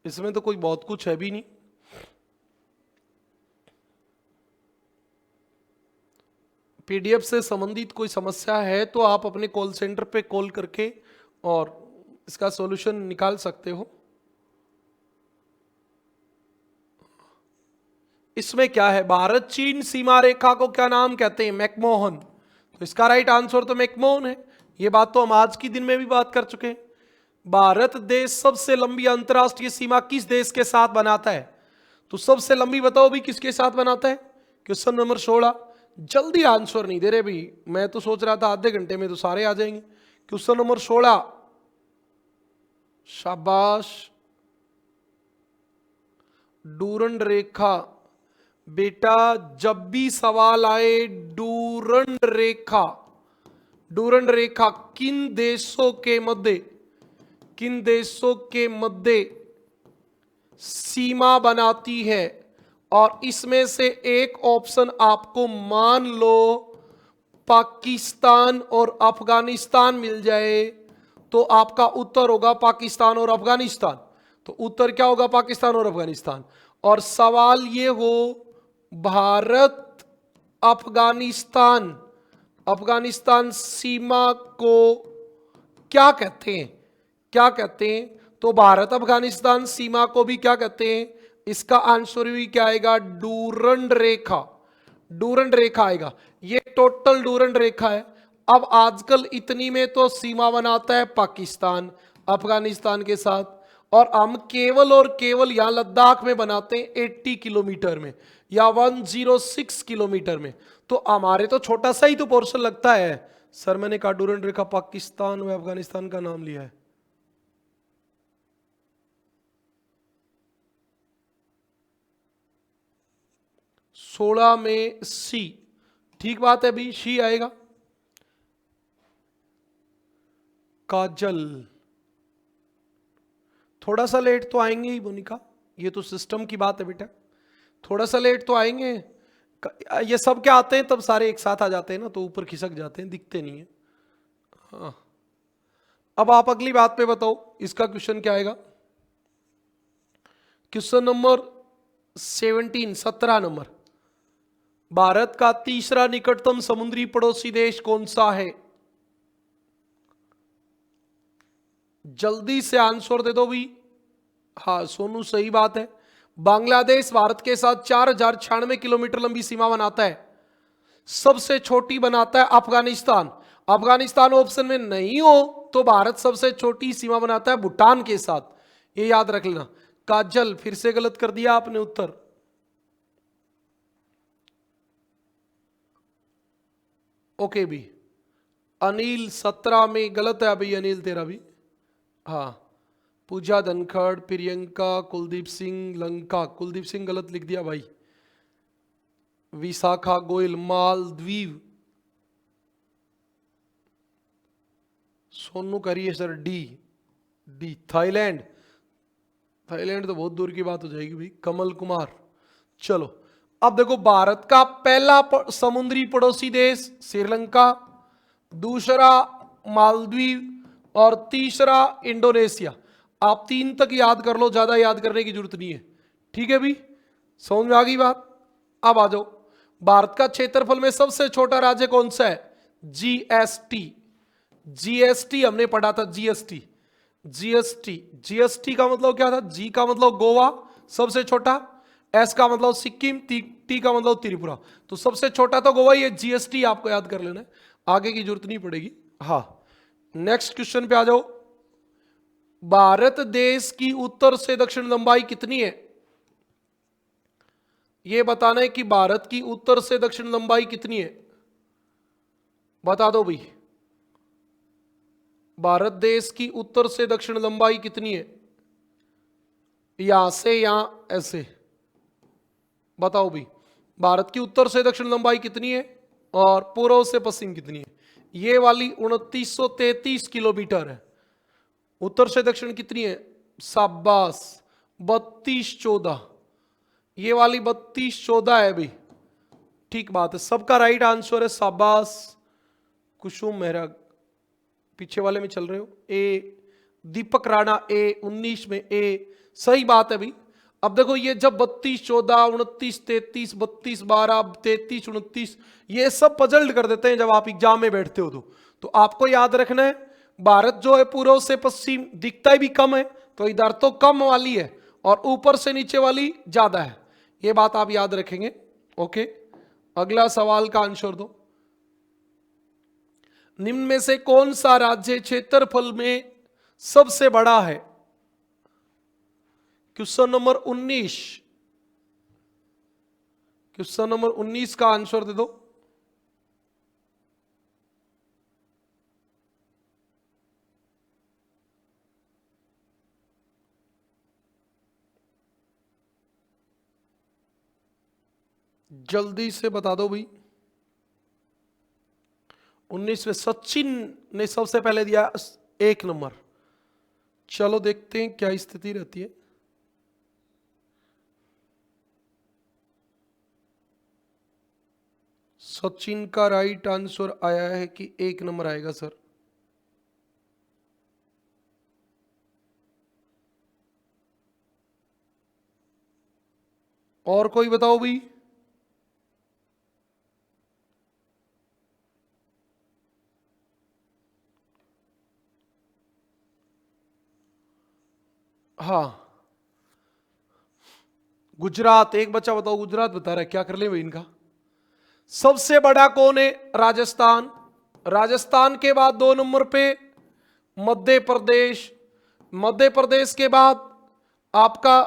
इसमें तो कोई बहुत कुछ है भी नहीं। पीडीएफ से संबंधित कोई समस्या है तो आप अपने कॉल सेंटर पे कॉल करके और इसका सॉल्यूशन निकाल सकते हो। इसमें क्या है? भारत चीन सीमा रेखा को क्या नाम कहते हैं? मैकमोहन। तो इसका राइट आंसर तो मैकमोहन है। ये बात तो हम आज की दिन में भी बात कर चुके हैं। भारत देश सबसे लंबी अंतरराष्ट्रीय सीमा किस देश के साथ बनाता है? तो सबसे लंबी बताओ भी किसके साथ बनाता है? Question number 16। जल्दी आंसर नहीं दे रहे भाई, मैं तो सोच रहा था आधे घंटे में तो सारे आ जाएंगे। क्वेश्चन नंबर 16, शाबाश। डूरंड रेखा, बेटा जब भी सवाल आए डूरंड रेखा, डूरंड रेखा किन देशों के मध्य सीमा बनाती है? और इसमें से एक ऑप्शन आपको मान लो पाकिस्तान और अफगानिस्तान मिल जाए तो आपका उत्तर होगा पाकिस्तान और अफगानिस्तान। तो उत्तर क्या होगा? पाकिस्तान और अफगानिस्तान। और सवाल ये हो भारत अफगानिस्तान सीमा को क्या कहते हैं? तो भारत अफगानिस्तान सीमा को भी क्या कहते हैं? इसका आंसर भी क्या आएगा? डूरंड रेखा आएगा। ये टोटल डूरंड रेखा है। अब आजकल इतनी में तो सीमा बनाता है पाकिस्तान अफगानिस्तान के साथ, और हम केवल और केवल यहां लद्दाख में बनाते हैं 80 किलोमीटर में या 106 किलोमीटर में। तो हमारे तो छोटा सा ही तो पोर्शन लगता है। सर मैंने कहा डूरंड रेखा पाकिस्तान व अफगानिस्तान का नाम लिया है। सोलह में सी, ठीक बात है भाई, सी आएगा। काजल, थोड़ा सा लेट तो आएंगे ही मोनिका, ये तो सिस्टम की बात है बेटा, थोड़ा सा लेट तो आएंगे। ये सब क्या आते हैं तब सारे एक साथ आ जाते हैं ना, तो ऊपर खिसक जाते हैं, दिखते नहीं है। हाँ, अब आप अगली बात पे बताओ, इसका क्वेश्चन क्या आएगा? क्वेश्चन नंबर 17 नंबर, भारत का तीसरा निकटतम समुद्री पड़ोसी देश कौन सा है? जल्दी से आंसर दे दो भी। हाँ सोनू, सही बात है। बांग्लादेश भारत के साथ 4096 किलोमीटर लंबी सीमा बनाता है। सबसे छोटी बनाता है अफगानिस्तान। अफगानिस्तान ऑप्शन में नहीं हो तो भारत सबसे छोटी सीमा बनाता है भूटान के साथ, ये याद रख लेना। काजल फिर से गलत कर दिया आपने उत्तर। ओके भी, अनिल 17 में गलत है अभी, अनिल तेरा भी। हाँ, पूजा धनखड़, प्रियंका, कुलदीप सिंह लंका, कुलदीप सिंह गलत लिख दिया भाई। विशाखा गोयल, मालदीव, सोनू करिए sir D, D Thailand, Thailand तो बहुत दूर की बात हो जाएगी भाई। कमल कुमार, चलो अब देखो, भारत का पहला समुद्री पड़ोसी देश श्रीलंका, दूसरा मालदीव और तीसरा इंडोनेशिया। आप 3 तक याद कर लो, ज्यादा याद करने की जरूरत नहीं है, ठीक है भी, समझ में आ गई बात। अब आ जाओ, भारत का क्षेत्रफल में सबसे छोटा राज्य कौन सा है? जीएसटी, जीएसटी हमने पढ़ा था, जीएसटी, जीएसटी, जीएसटी का मतलब क्या था? जी का मतलब गोवा सबसे छोटा, एस का मतलब सिक्किम, टी का मतलब त्रिपुरा, तो सबसे छोटा तो गोवा, ये जीएसटी आपको याद कर लेना है, आगे की जरूरत नहीं पड़ेगी। हाँ, नेक्स्ट क्वेश्चन पे आ जाओ। भारत देश की उत्तर से दक्षिण लंबाई कितनी है? यह बताना है कि भारत की उत्तर से दक्षिण लंबाई कितनी है, बता दो भाई। भारत देश की उत्तर से दक्षिण लंबाई कितनी है? यहां से यहां ऐसे बताओ भाई, भारत की उत्तर से दक्षिण लंबाई कितनी है और पूर्व से पश्चिम कितनी है? ये वाली 2933 किलोमीटर है। उत्तर से दक्षिण कितनी है? शाबाश, 3214, ये वाली 3214 है भाई, ठीक बात है, सबका राइट आंसर है, शाबाश। कुसुम मेहरा पीछे वाले में चल रहे हो, ए, दीपक राणा ए, 19 में ए, सही बात है भाई। अब देखो, ये जब 32 14 29 33 32 12 33 29 ये सब पजल्ड कर देते हैं जब आप एग्जाम में बैठते हो, तो आपको याद रखना है, भारत जो है पूर्व से पश्चिम दिखता भी कम है, तो इधर तो कम वाली है और ऊपर से नीचे वाली ज्यादा है, ये बात आप याद रखेंगे। ओके, अगला सवाल का आंसर दो। निम्न में से कौन सा राज्य क्षेत्रफल में सबसे बड़ा है? क्वेश्चन नंबर 19, क्वेश्चन नंबर 19 का आंसर दे दो। जल्दी से बता दो भाई। 19 में सचिन ने सबसे पहले दिया 1 नंबर। चलो देखते हैं क्या स्थिति रहती है। सचिन का राइट आंसर आया है कि 1 नंबर आएगा सर। और कोई बताओ भाई। हाँ, गुजरात, एक बच्चा बताओ, गुजरात बता रहा है, क्या कर ले भाई इनका। सबसे बड़ा कौन है? राजस्थान, राजस्थान के बाद 2 नंबर पे मध्य प्रदेश, मध्य प्रदेश के बाद आपका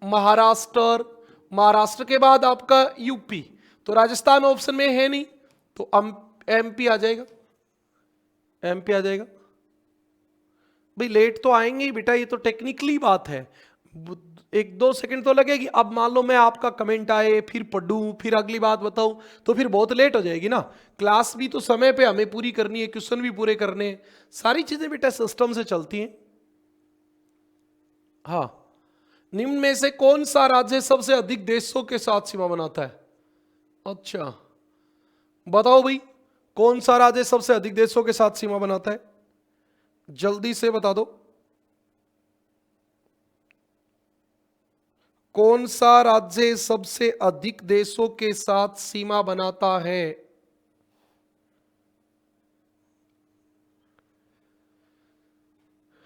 महाराष्ट्र, महाराष्ट्र के बाद आपका यूपी, तो राजस्थान ऑप्शन में है नहीं, तो एमपी आ जाएगा, एमपी आ जाएगा भाई। लेट तो आएंगे ही बेटा, ये तो टेक्निकली बात है, 1-2 सेकंड तो लगेगी। अब मान लो मैं आपका कमेंट आए, फिर पढ़ूं, फिर अगली बात बताऊं, तो फिर बहुत लेट हो जाएगी ना। क्लास भी तो समय पे हमें पूरी करनी है, क्वेश्चन भी पूरे करने हैं, सारी चीजें बेटा सिस्टम से चलती हैं। हाँ, निम्न में से कौन सा राज्य सबसे अधिक देशों के साथ सीमा बनाता है? अच्छा बताओ भाई, कौन सा राज्य सबसे अधिक देशों के साथ सीमा बनाता है? जल्दी से बता दो, कौन सा राज्य सबसे अधिक देशों के साथ सीमा बनाता है?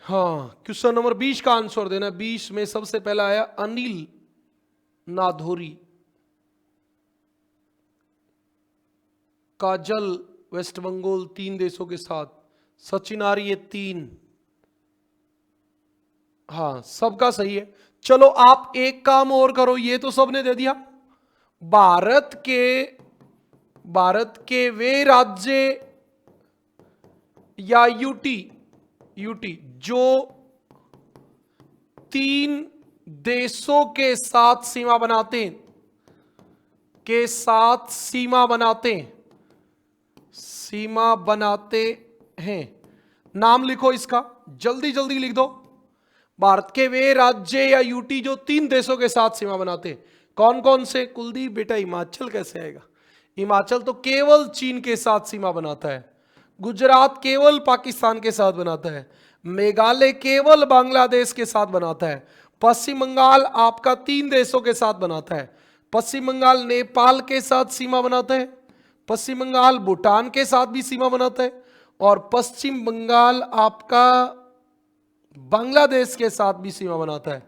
हाँ, क्वेश्चन नंबर 20 का आंसर देना। 20 में सबसे पहला आया अनिल नाधोरी, काजल वेस्ट बंगाल 3 देशों के साथ। सचिन आ रही है 3। हाँ सबका सही है। चलो आप एक काम और करो, ये तो सबने दे दिया। भारत के वे राज्य या यूटी जो 3 देशों के साथ सीमा बनाते हैं, नाम लिखो इसका, जल्दी जल्दी लिख दो। भारत के वे राज्य या यूटी जो 3 देशों के साथ सीमा बनाते हैं, कौन कौन से? कुलदीप बेटा हिमाचल कैसे आएगा? हिमाचल तो केवल चीन के साथ सीमा बनाता है। गुजरात केवल पाकिस्तान के साथ बनाता है। मेघालय केवल बांग्लादेश के साथ बनाता है। पश्चिम बंगाल आपका 3 देशों के साथ बनाता है। पश्चिम बंगाल नेपाल के साथ सीमा बनाता है। पश्चिम बंगाल भूटान के साथ भी सीमा बनाता है। और पश्चिम बंगाल आपका बांग्लादेश के साथ भी सीमा बनाता है।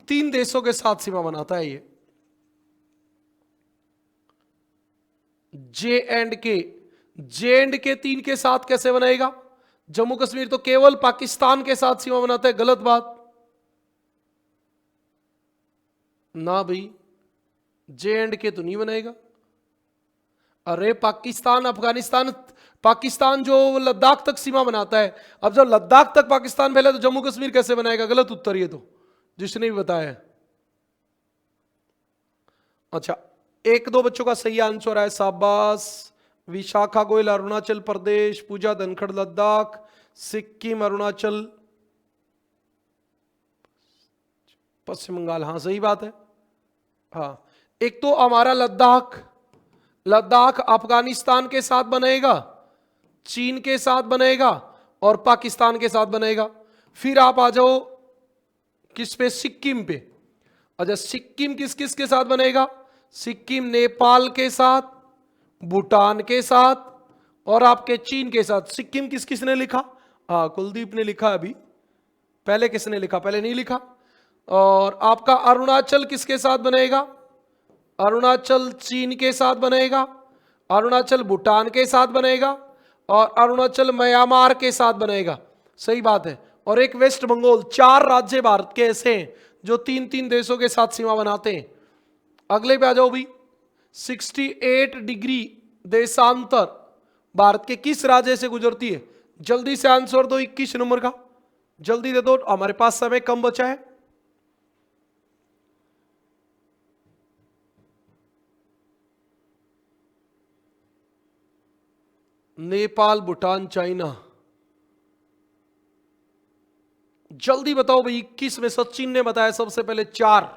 3 देशों के साथ सीमा बनाता है ये। जे एंड के 3 के साथ कैसे बनाएगा? जम्मू कश्मीर तो केवल पाकिस्तान के साथ सीमा बनाता है। गलत बात ना भाई, जे एंड के तो नहीं बनेगा। अरे पाकिस्तान अफगानिस्तान, पाकिस्तान जो लद्दाख तक सीमा बनाता है, अब जब लद्दाख तक पाकिस्तान फैला तो जम्मू कश्मीर कैसे बनाएगा? गलत उत्तर ये तो, जिसने भी बताया है। अच्छा 1-2 बच्चों का सही आंसर है, शाबाश। विशाखा गोयल अरुणाचल प्रदेश, पूजा धनखड़ लद्दाख, सिक्किम अरुणाचल, पश्चिम बंगाल। हाँ सही बात है। हाँ एक तो हमारा लद्दाख अफगानिस्तान के साथ बनेगा, चीन के साथ बनेगा और पाकिस्तान के साथ बनेगा। फिर आप आ जाओ किस पे? सिक्किम पे। अच्छा सिक्किम किस किस के साथ बनेगा? सिक्किम नेपाल के साथ, भूटान के साथ और आपके चीन के साथ। सिक्किम किस किसने लिखा? हाँ कुलदीप ने लिखा अभी। पहले किसने लिखा? पहले नहीं लिखा। और आपका अरुणाचल किसके साथ बनेगा? अरुणाचल चीन के साथ बनेगा, अरुणाचल भूटान के साथ बनेगा और अरुणाचल म्यांमार के साथ बनेगा। सही बात है। और एक वेस्ट बंगाल। 4 राज्य भारत के ऐसे हैं जो 3-3 देशों के साथ सीमा बनाते हैं। अगले पे आ जाओ भी। 68 डिग्री देशांतर भारत के किस राज्य से गुजरती है? जल्दी से आंसर दो 21 नंबर का, जल्दी दे दो, हमारे पास समय कम बचा है। नेपाल, भूटान, चाइना। जल्दी बताओ भाई। 21 में सचिन ने बताया सबसे पहले 4।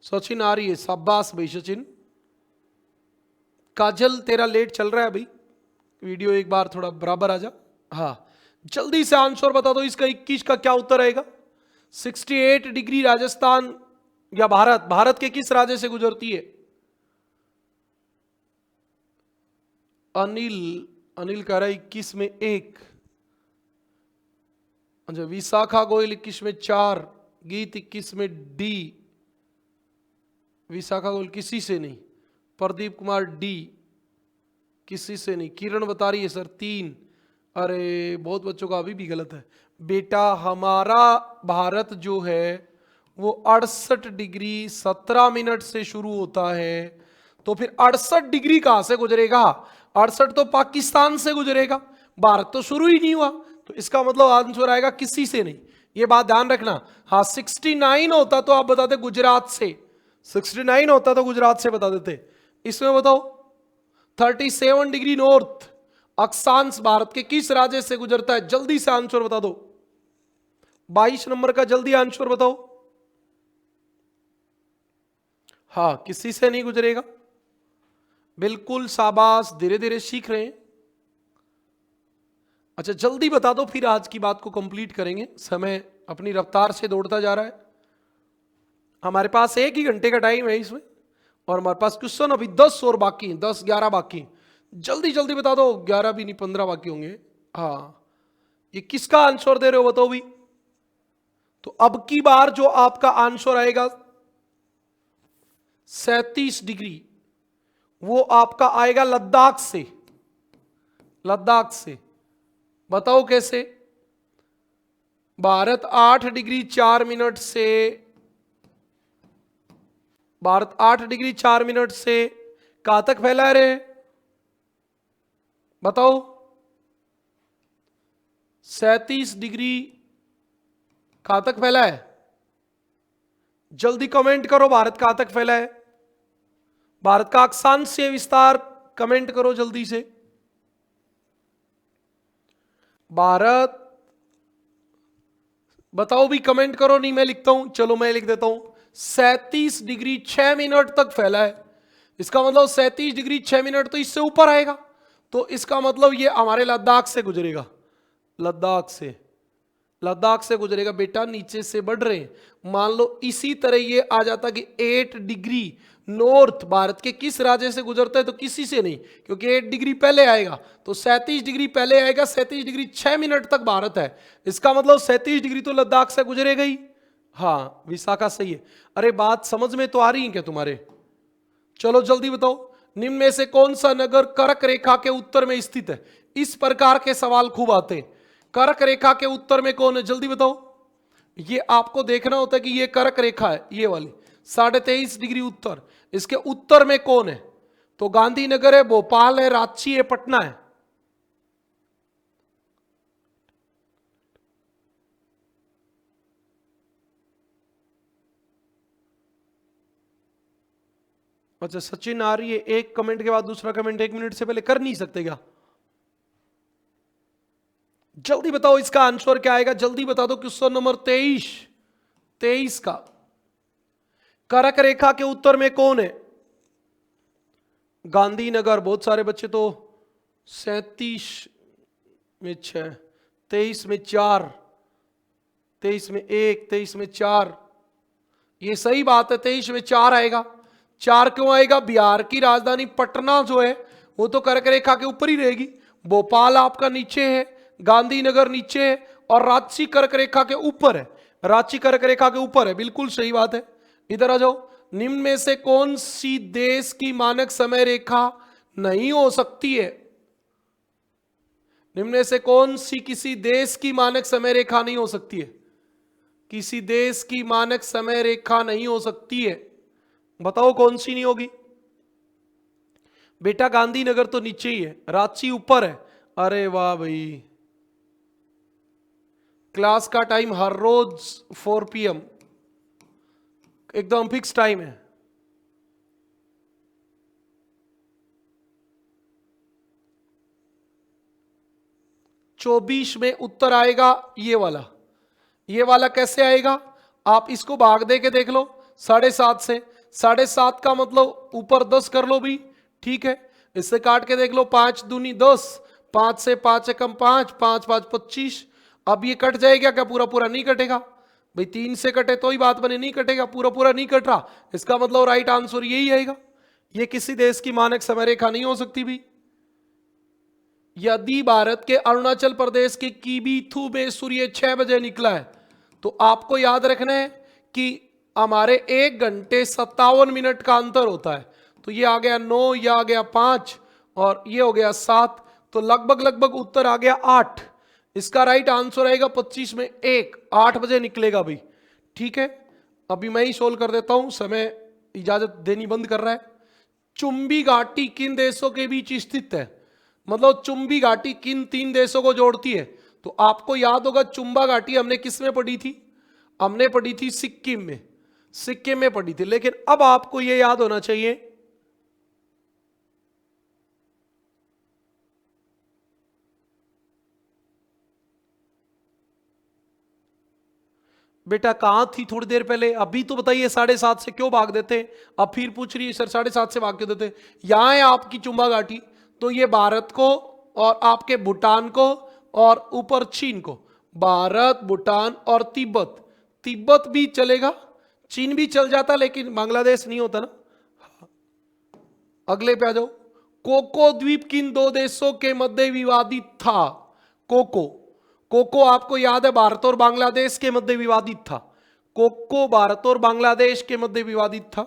सचिन आ रही है, शाबाश भाई सचिन। काजल तेरा लेट चल रहा है भाई, वीडियो एक बार थोड़ा बराबर आ जा। हाँ जल्दी से आंसर बता दो इसका। 21 का क्या उत्तर आएगा? 68 डिग्री राजस्थान या भारत के किस राज्य से गुजरती है? अनिल कह रहा है 21 में 1। अच्छा विशाखा गोयल 21 में 4, गीत 21 में डी, विशाखा गोयल किसी से नहीं, प्रदीप कुमार डी किसी से नहीं, किरण बता रही है सर 3। अरे बहुत बच्चों का अभी भी गलत है बेटा। हमारा भारत जो है वो 68 डिग्री 17 मिनट से शुरू होता है, तो फिर 68 डिग्री कहां से गुजरेगा? 68 तो पाकिस्तान से गुजरेगा, भारत तो शुरू ही नहीं हुआ, तो इसका मतलब आंसर आएगा किसी से नहीं। ये बात ध्यान रखना। हाँ 69 होता तो आप बताते गुजरात से, 69 होता तो गुजरात से बता देते। इसमें बताओ 37 डिग्री नॉर्थ अक्षांश भारत के किस राज्य से गुजरता है? जल्दी से आंसर बता दो। 22 नंबर का जल्दी आंसर बताओ। हाँ किसी से नहीं गुजरेगा, बिल्कुल शाबाश, धीरे धीरे सीख रहे हैं। अच्छा जल्दी बता दो, फिर आज की बात को कंप्लीट करेंगे। समय अपनी रफ्तार से दौड़ता जा रहा है। हमारे पास 1 ही घंटे का टाइम है इसमें, और हमारे पास क्वेश्चन अभी 10 और बाकी, 10-11 बाकी। जल्दी जल्दी बता दो। 11 भी नहीं, 15 बाकी होंगे। हाँ ये किसका आंसर दे रहे हो बताओ भी। तो अब की बार जो आपका आंसर आएगा 37 डिग्री, वो आपका आएगा लद्दाख से। लद्दाख से। बताओ कैसे? भारत 8 डिग्री 4 मिनट से, भारत 8 डिग्री 4 मिनट से कहां तक फैला रहे? बताओ। 37 डिग्री कहां तक फैला है? जल्दी कमेंट करो, भारत कहां तक फैला है? भारत का अक्षांशीय विस्तार कमेंट करो जल्दी से। भारत बताओ भी, कमेंट करो। नहीं मैं लिखता हूं, चलो मैं लिख देता हूं। 37 डिग्री 6 मिनट तक फैला है। इसका मतलब 37 डिग्री 6 मिनट तो इससे ऊपर आएगा, तो इसका मतलब ये हमारे लद्दाख से गुजरेगा। लद्दाख से, लद्दाख से गुजरेगा बेटा, नीचे से बढ़ रहे हैं। मान लो इसी तरह ये आ जाता कि 8 डिग्री नॉर्थ भारत के किस राज्य से गुजरता है? तो किसी से नहीं, क्योंकि 8 डिग्री पहले आएगा, तो 37 डिग्री पहले आएगा। 37 डिग्री 6 मिनट तक भारत है, इसका मतलब 37 डिग्री तो लद्दाख से गुजरेगा ही। हाँ विशाखा सही है। अरे बात समझ में तो आ रही है क्या तुम्हारे? चलो जल्दी बताओ, निम्न में से कौन सा नगर कर्क रेखा के उत्तर में स्थित है? इस प्रकार के सवाल खूब आते हैं। कर्क रेखा के उत्तर में कौन है? जल्दी बताओ। ये आपको देखना होता है कि ये कर्क रेखा है, ये वाली 23.5 डिग्री उत्तर, इसके उत्तर में कौन है? तो गांधीनगर है, भोपाल है, रांची है, पटना है। अच्छा सचिन आ रही है, एक कमेंट के बाद दूसरा कमेंट 1 मिनट से पहले कर नहीं सकते क्या? जल्दी बताओ इसका आंसर क्या आएगा, जल्दी बता दो। क्वेश्चन नंबर 23 का कर्क रेखा के उत्तर में कौन है? गांधीनगर। बहुत सारे बच्चे तो 37 में 6, 23 में 4, 23 में 1, 23 में 4, ये सही बात है। 23 में 4 आएगा। 4 क्यों आएगा? बिहार की राजधानी पटना जो है वो तो कर्क रेखा के ऊपर ही रहेगी। भोपाल आपका नीचे है, गांधीनगर नीचे है, और रांची कर्क रेखा के ऊपर है। रांची कर्क रेखा के ऊपर है, बिल्कुल सही बात है। इधर आ जाओ। निम्न में से कौन सी देश की मानक समय रेखा नहीं हो सकती है? निम्न में से कौन सी किसी देश की मानक समय रेखा नहीं हो सकती है? किसी देश की मानक समय रेखा नहीं हो सकती है, बताओ कौन सी नहीं होगी? बेटा गांधीनगर तो नीचे ही है, रांची ऊपर है। अरे वाह भाई, क्लास का टाइम हर रोज 4 PM, एकदम फिक्स टाइम है। चौबीस में उत्तर आएगा ये वाला। ये वाला कैसे आएगा? आप इसको भाग दे के देख लो 7.5 से। 7.5 का मतलब ऊपर 10 कर लो भी, ठीक है। इससे काट के देख लो, 5 दूनी 10, 5 से 5 एकम 5, 5 5 25। अब ये कट जाएगा क्या? पूरा पूरा नहीं कटेगा भाई, 3 से कटे तो ही बात बने, नहीं कटेगा, पूरा पूरा नहीं कट रहा। इसका मतलब राइट आंसर यही आएगा। ये किसी देश की मानक समय रेखा नहीं हो सकती भी। यदि भारत के अरुणाचल प्रदेश के कीबीथू में सूर्य 6 बजे निकला है, तो आपको याद रखना है कि हमारे 1 घंटे 57 मिनट का अंतर होता है। तो ये आ गया 9, ये आ गया 5, और ये हो गया 7, तो लगभग लगभग उत्तर आ गया 8। इसका राइट आंसर आएगा 25 में 1, 8 बजे निकलेगा भाई, ठीक है। अभी मैं ही सोल्व कर देता हूं, समय इजाजत देनी बंद कर रहा है। चुंबी घाटी किन देशों के बीच स्थित है? मतलब चुंबी घाटी किन 3 देशों को जोड़ती है? तो आपको याद होगा चुंबा घाटी हमने किस में पढ़ी थी? हमने पढ़ी थी सिक्किम में, सिक्किम में पढ़ी थी। लेकिन अब आपको यह याद होना चाहिए, बेटा कहां थी थोड़ी देर पहले? अभी तो बताइए 7.5 से क्यों भाग देते? अब फिर पूछ रही है सर 7.5 से भाग क्यों देते? यहां है आपकी चुंबा घाटी, तो ये भारत को और आपके भूटान को और ऊपर चीन को, भारत भूटान और तिब्बत। तिब्बत भी चलेगा, चीन भी चल जाता, लेकिन बांग्लादेश नहीं होता ना। अगले पे आ जाओ। कोको द्वीप किन 2 देशों के मध्य विवादित था? कोको, कोको आपको याद है भारत और बांग्लादेश के मध्य विवादित था। कोको भारत और बांग्लादेश के मध्य विवादित था।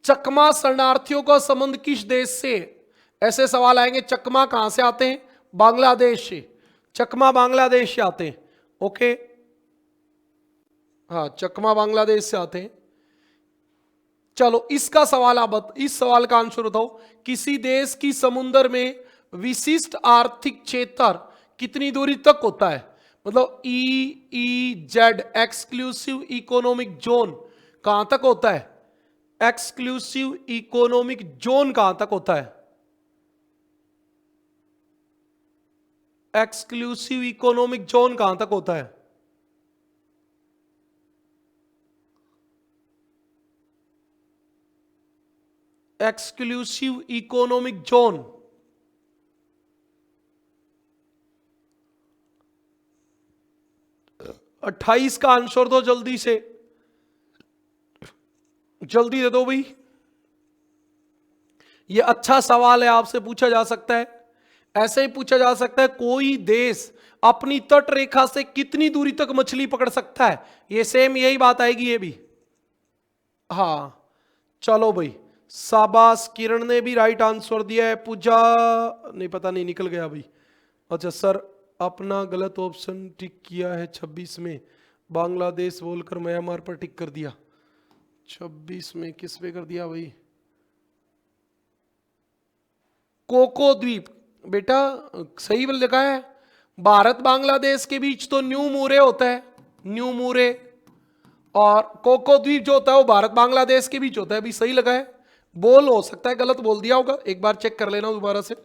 चकमा शरणार्थियों का संबंध किस देश से? ऐसे सवाल आएंगे। चकमा कहां से आते हैं? बांग्लादेश से। चकमा बांग्लादेश से आते हैं। ओके, हाँ, चकमा बांग्लादेश से आते हैं। चलो इसका सवाल आप इस सवाल का आंसर बताओ। किसी देश की समुद्र में विशिष्ट आर्थिक क्षेत्र कितनी दूरी तक होता है? मतलब EEZ एक्सक्लूसिव इकोनॉमिक जोन कहां तक होता है? एक्सक्लूसिव इकोनॉमिक जोन कहां तक होता है? एक्सक्लूसिव इकोनॉमिक जोन कहां तक होता है? एक्सक्लूसिव इकोनॉमिक जोन, अट्ठाईस का आंसर दो जल्दी से, जल्दी दे दो भाई। ये अच्छा सवाल है, आपसे पूछा जा सकता है। ऐसे ही पूछा जा सकता है, कोई देश अपनी तट रेखा से कितनी दूरी तक मछली पकड़ सकता है? ये सेम यही बात आएगी ये भी। हाँ चलो भाई, शाबाश, किरण ने भी राइट आंसर दिया है। पूजा नहीं, पता नहीं, निकल गया भाई। अच्छा सर, अपना गलत ऑप्शन टिक किया है 26 में, बांग्लादेश बोलकर म्यांमार पर टिक कर दिया। 26 में किस पे कर दिया भाई? कोको द्वीप बेटा, सही लिखा है। भारत बांग्लादेश के बीच तो न्यू मूरे होता है, न्यू मूरे, और कोको द्वीप जो होता है वो भारत बांग्लादेश के बीच होता है। अभी सही लगा है। बोल हो सकता है गलत बोल दिया होगा, एक बार चेक कर लेना दोबारा से।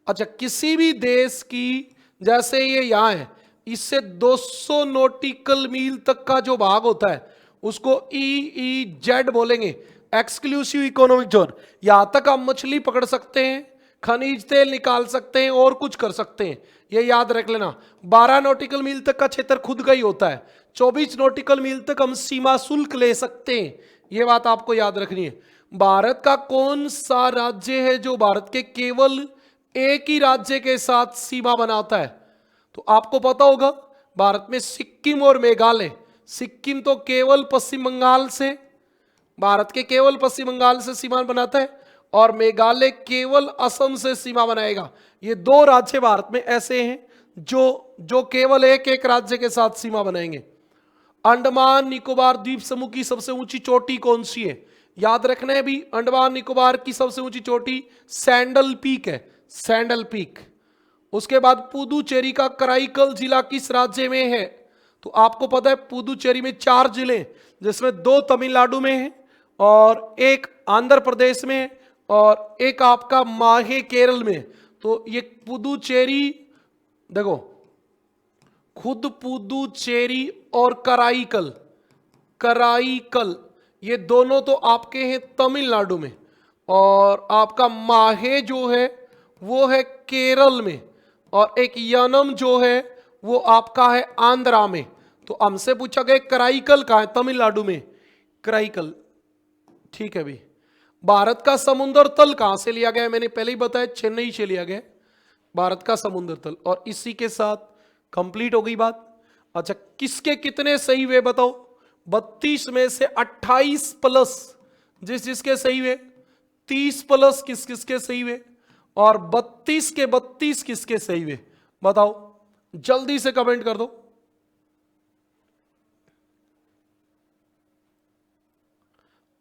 अच्छा, किसी भी देश की, जैसे ये यहां है, इससे 200 नॉटिकल मील तक का जो भाग होता है उसको EEZ बोलेंगे, एक्सक्लूसिव इकोनॉमिक जोन। यहां तक आप मछली पकड़ सकते हैं, खनिज तेल निकाल सकते हैं और कुछ कर सकते हैं, ये याद रख लेना। 12 नॉटिकल मील तक का क्षेत्र खुद का ही होता है। 24 नॉटिकल मील तक हम सीमा शुल्क ले सकते हैं, ये बात आपको याद रखनी है। भारत का कौन सा राज्य है जो भारत के केवल एक ही राज्य के साथ सीमा बनाता है? तो आपको पता होगा, भारत में सिक्किम और मेघालय। सिक्किम तो केवल पश्चिम बंगाल से, भारत के केवल पश्चिम बंगाल से सीमा बनाता है, और मेघालय केवल असम से सीमा बनाएगा। ये दो राज्य भारत में ऐसे हैं जो केवल एक एक राज्य के साथ सीमा बनाएंगे। अंडमान निकोबार द्वीप समूह की सबसे ऊंची चोटी कौन सी है? याद रखना है भी, अंडमान निकोबार की सबसे ऊंची चोटी सैंडल पीक है, सैंडल पीक। उसके बाद पुदुचेरी का कराईकल जिला किस राज्य में है? तो आपको पता है पुदुचेरी में 4 जिले, जिसमें 2 तमिलनाडु में है और एक आंध्र प्रदेश में है और एक आपका माहे केरल में। तो ये पुदुचेरी, देखो, खुद पुदुचेरी और कराईकल, कराईकल ये दोनों तो आपके हैं तमिलनाडु में, और आपका माहे जो है वो है केरल में, और एक यनम जो है वो आपका है आंध्रा में। तो हमसे पूछा गया कराईकल कहाँ है? तमिलनाडु में कराईकल। ठीक है भाई। भारत का समुद्र तल कहां से लिया गया है? मैंने पहले ही बताया, चेन्नई से लिया गया भारत का समुद्र तल। और इसी के साथ कंप्लीट हो गई बात। अच्छा, किसके कितने सही हुए बताओ? 32 में से 28 प्लस जिसके सही हुए, 30 प्लस किसके सही हुए, और 32 के 32 किसके सही हुए? बताओ, जल्दी से कमेंट कर दो।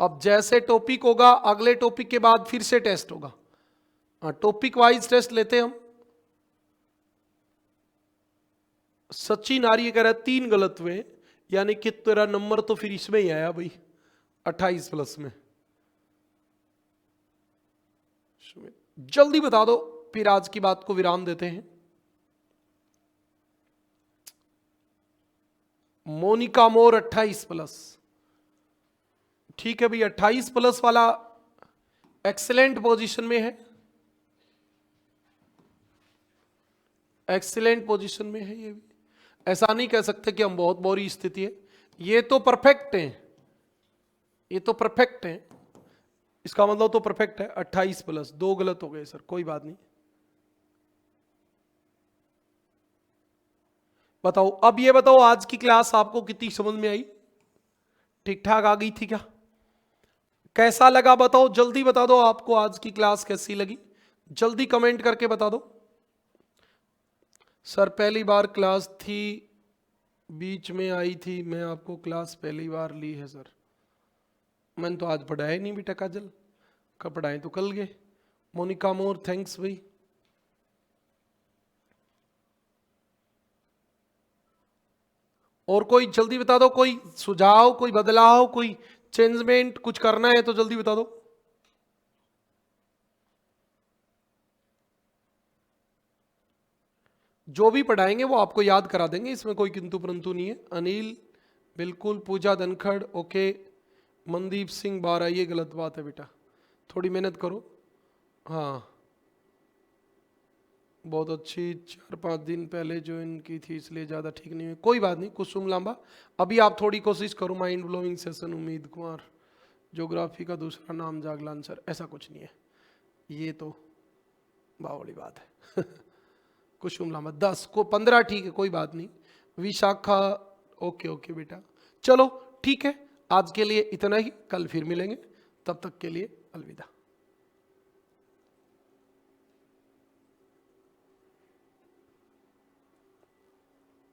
अब जैसे टॉपिक होगा, अगले टॉपिक के बाद फिर से टेस्ट होगा। टॉपिक वाइज टेस्ट लेते हैं हम। सचिन आर्य कह रहा है 3 गलत हुए, यानी कि तेरा नंबर तो फिर इसमें ही आया भाई, 28 प्लस में। जल्दी बता दो, फिर आज की बात को विराम देते हैं। मोनिका मोर 28 प्लस। ठीक है भाई, 28 प्लस वाला एक्सीलेंट पोजीशन में है, एक्सीलेंट पोजीशन में है ये भी। ऐसा नहीं कह सकते कि हम बहुत बुरी स्थिति है, ये तो परफेक्ट है, ये तो परफेक्ट है, इसका मतलब तो परफेक्ट है। 28 प्लस, 2 गलत हो गए सर, कोई बात नहीं। बताओ, अब ये बताओ, आज की क्लास आपको कितनी समझ में आई? ठीक ठाक आ गई थी क्या? कैसा लगा बताओ, जल्दी बता दो, आपको आज की क्लास कैसी लगी? जल्दी कमेंट करके बता दो। सर पहली बार क्लास थी, बीच में आई थी, मैं आपको क्लास पहली बार ली है सर। मैंने तो आज पढ़ाया नहीं बेटा काजल, कब पढ़ाए तो कल गए। मोनिका मोर थैंक्स भाई। और कोई जल्दी बता दो, कोई सुझाव, कोई बदलाव, कोई चेंजमेंट कुछ करना है तो जल्दी बता दो। जो भी पढ़ाएंगे वो आपको याद करा देंगे, इसमें कोई किंतु परंतु नहीं है। अनिल बिल्कुल, पूजा धनखड़ ओके, मनदीप सिंह 12, ये गलत बात है बेटा, थोड़ी मेहनत करो। हाँ बहुत अच्छी, 4-5 दिन पहले ज्वाइन की थी इसलिए ज़्यादा ठीक नहीं हुई, कोई बात नहीं। कुसुम लांबा, अभी आप थोड़ी कोशिश करो। माइंड ब्लोइंग सेशन, उम्मीद कुमार, ज्योग्राफी का दूसरा नाम जागलान सर, ऐसा कुछ नहीं है, ये तो बावली बात है। कुसुम लांबा 10 को 15 ठीक है, कोई बात नहीं। विशाखा ओके ओके बेटा, चलो ठीक है, आज के लिए इतना ही, कल फिर मिलेंगे, तब तक के लिए अलविदा।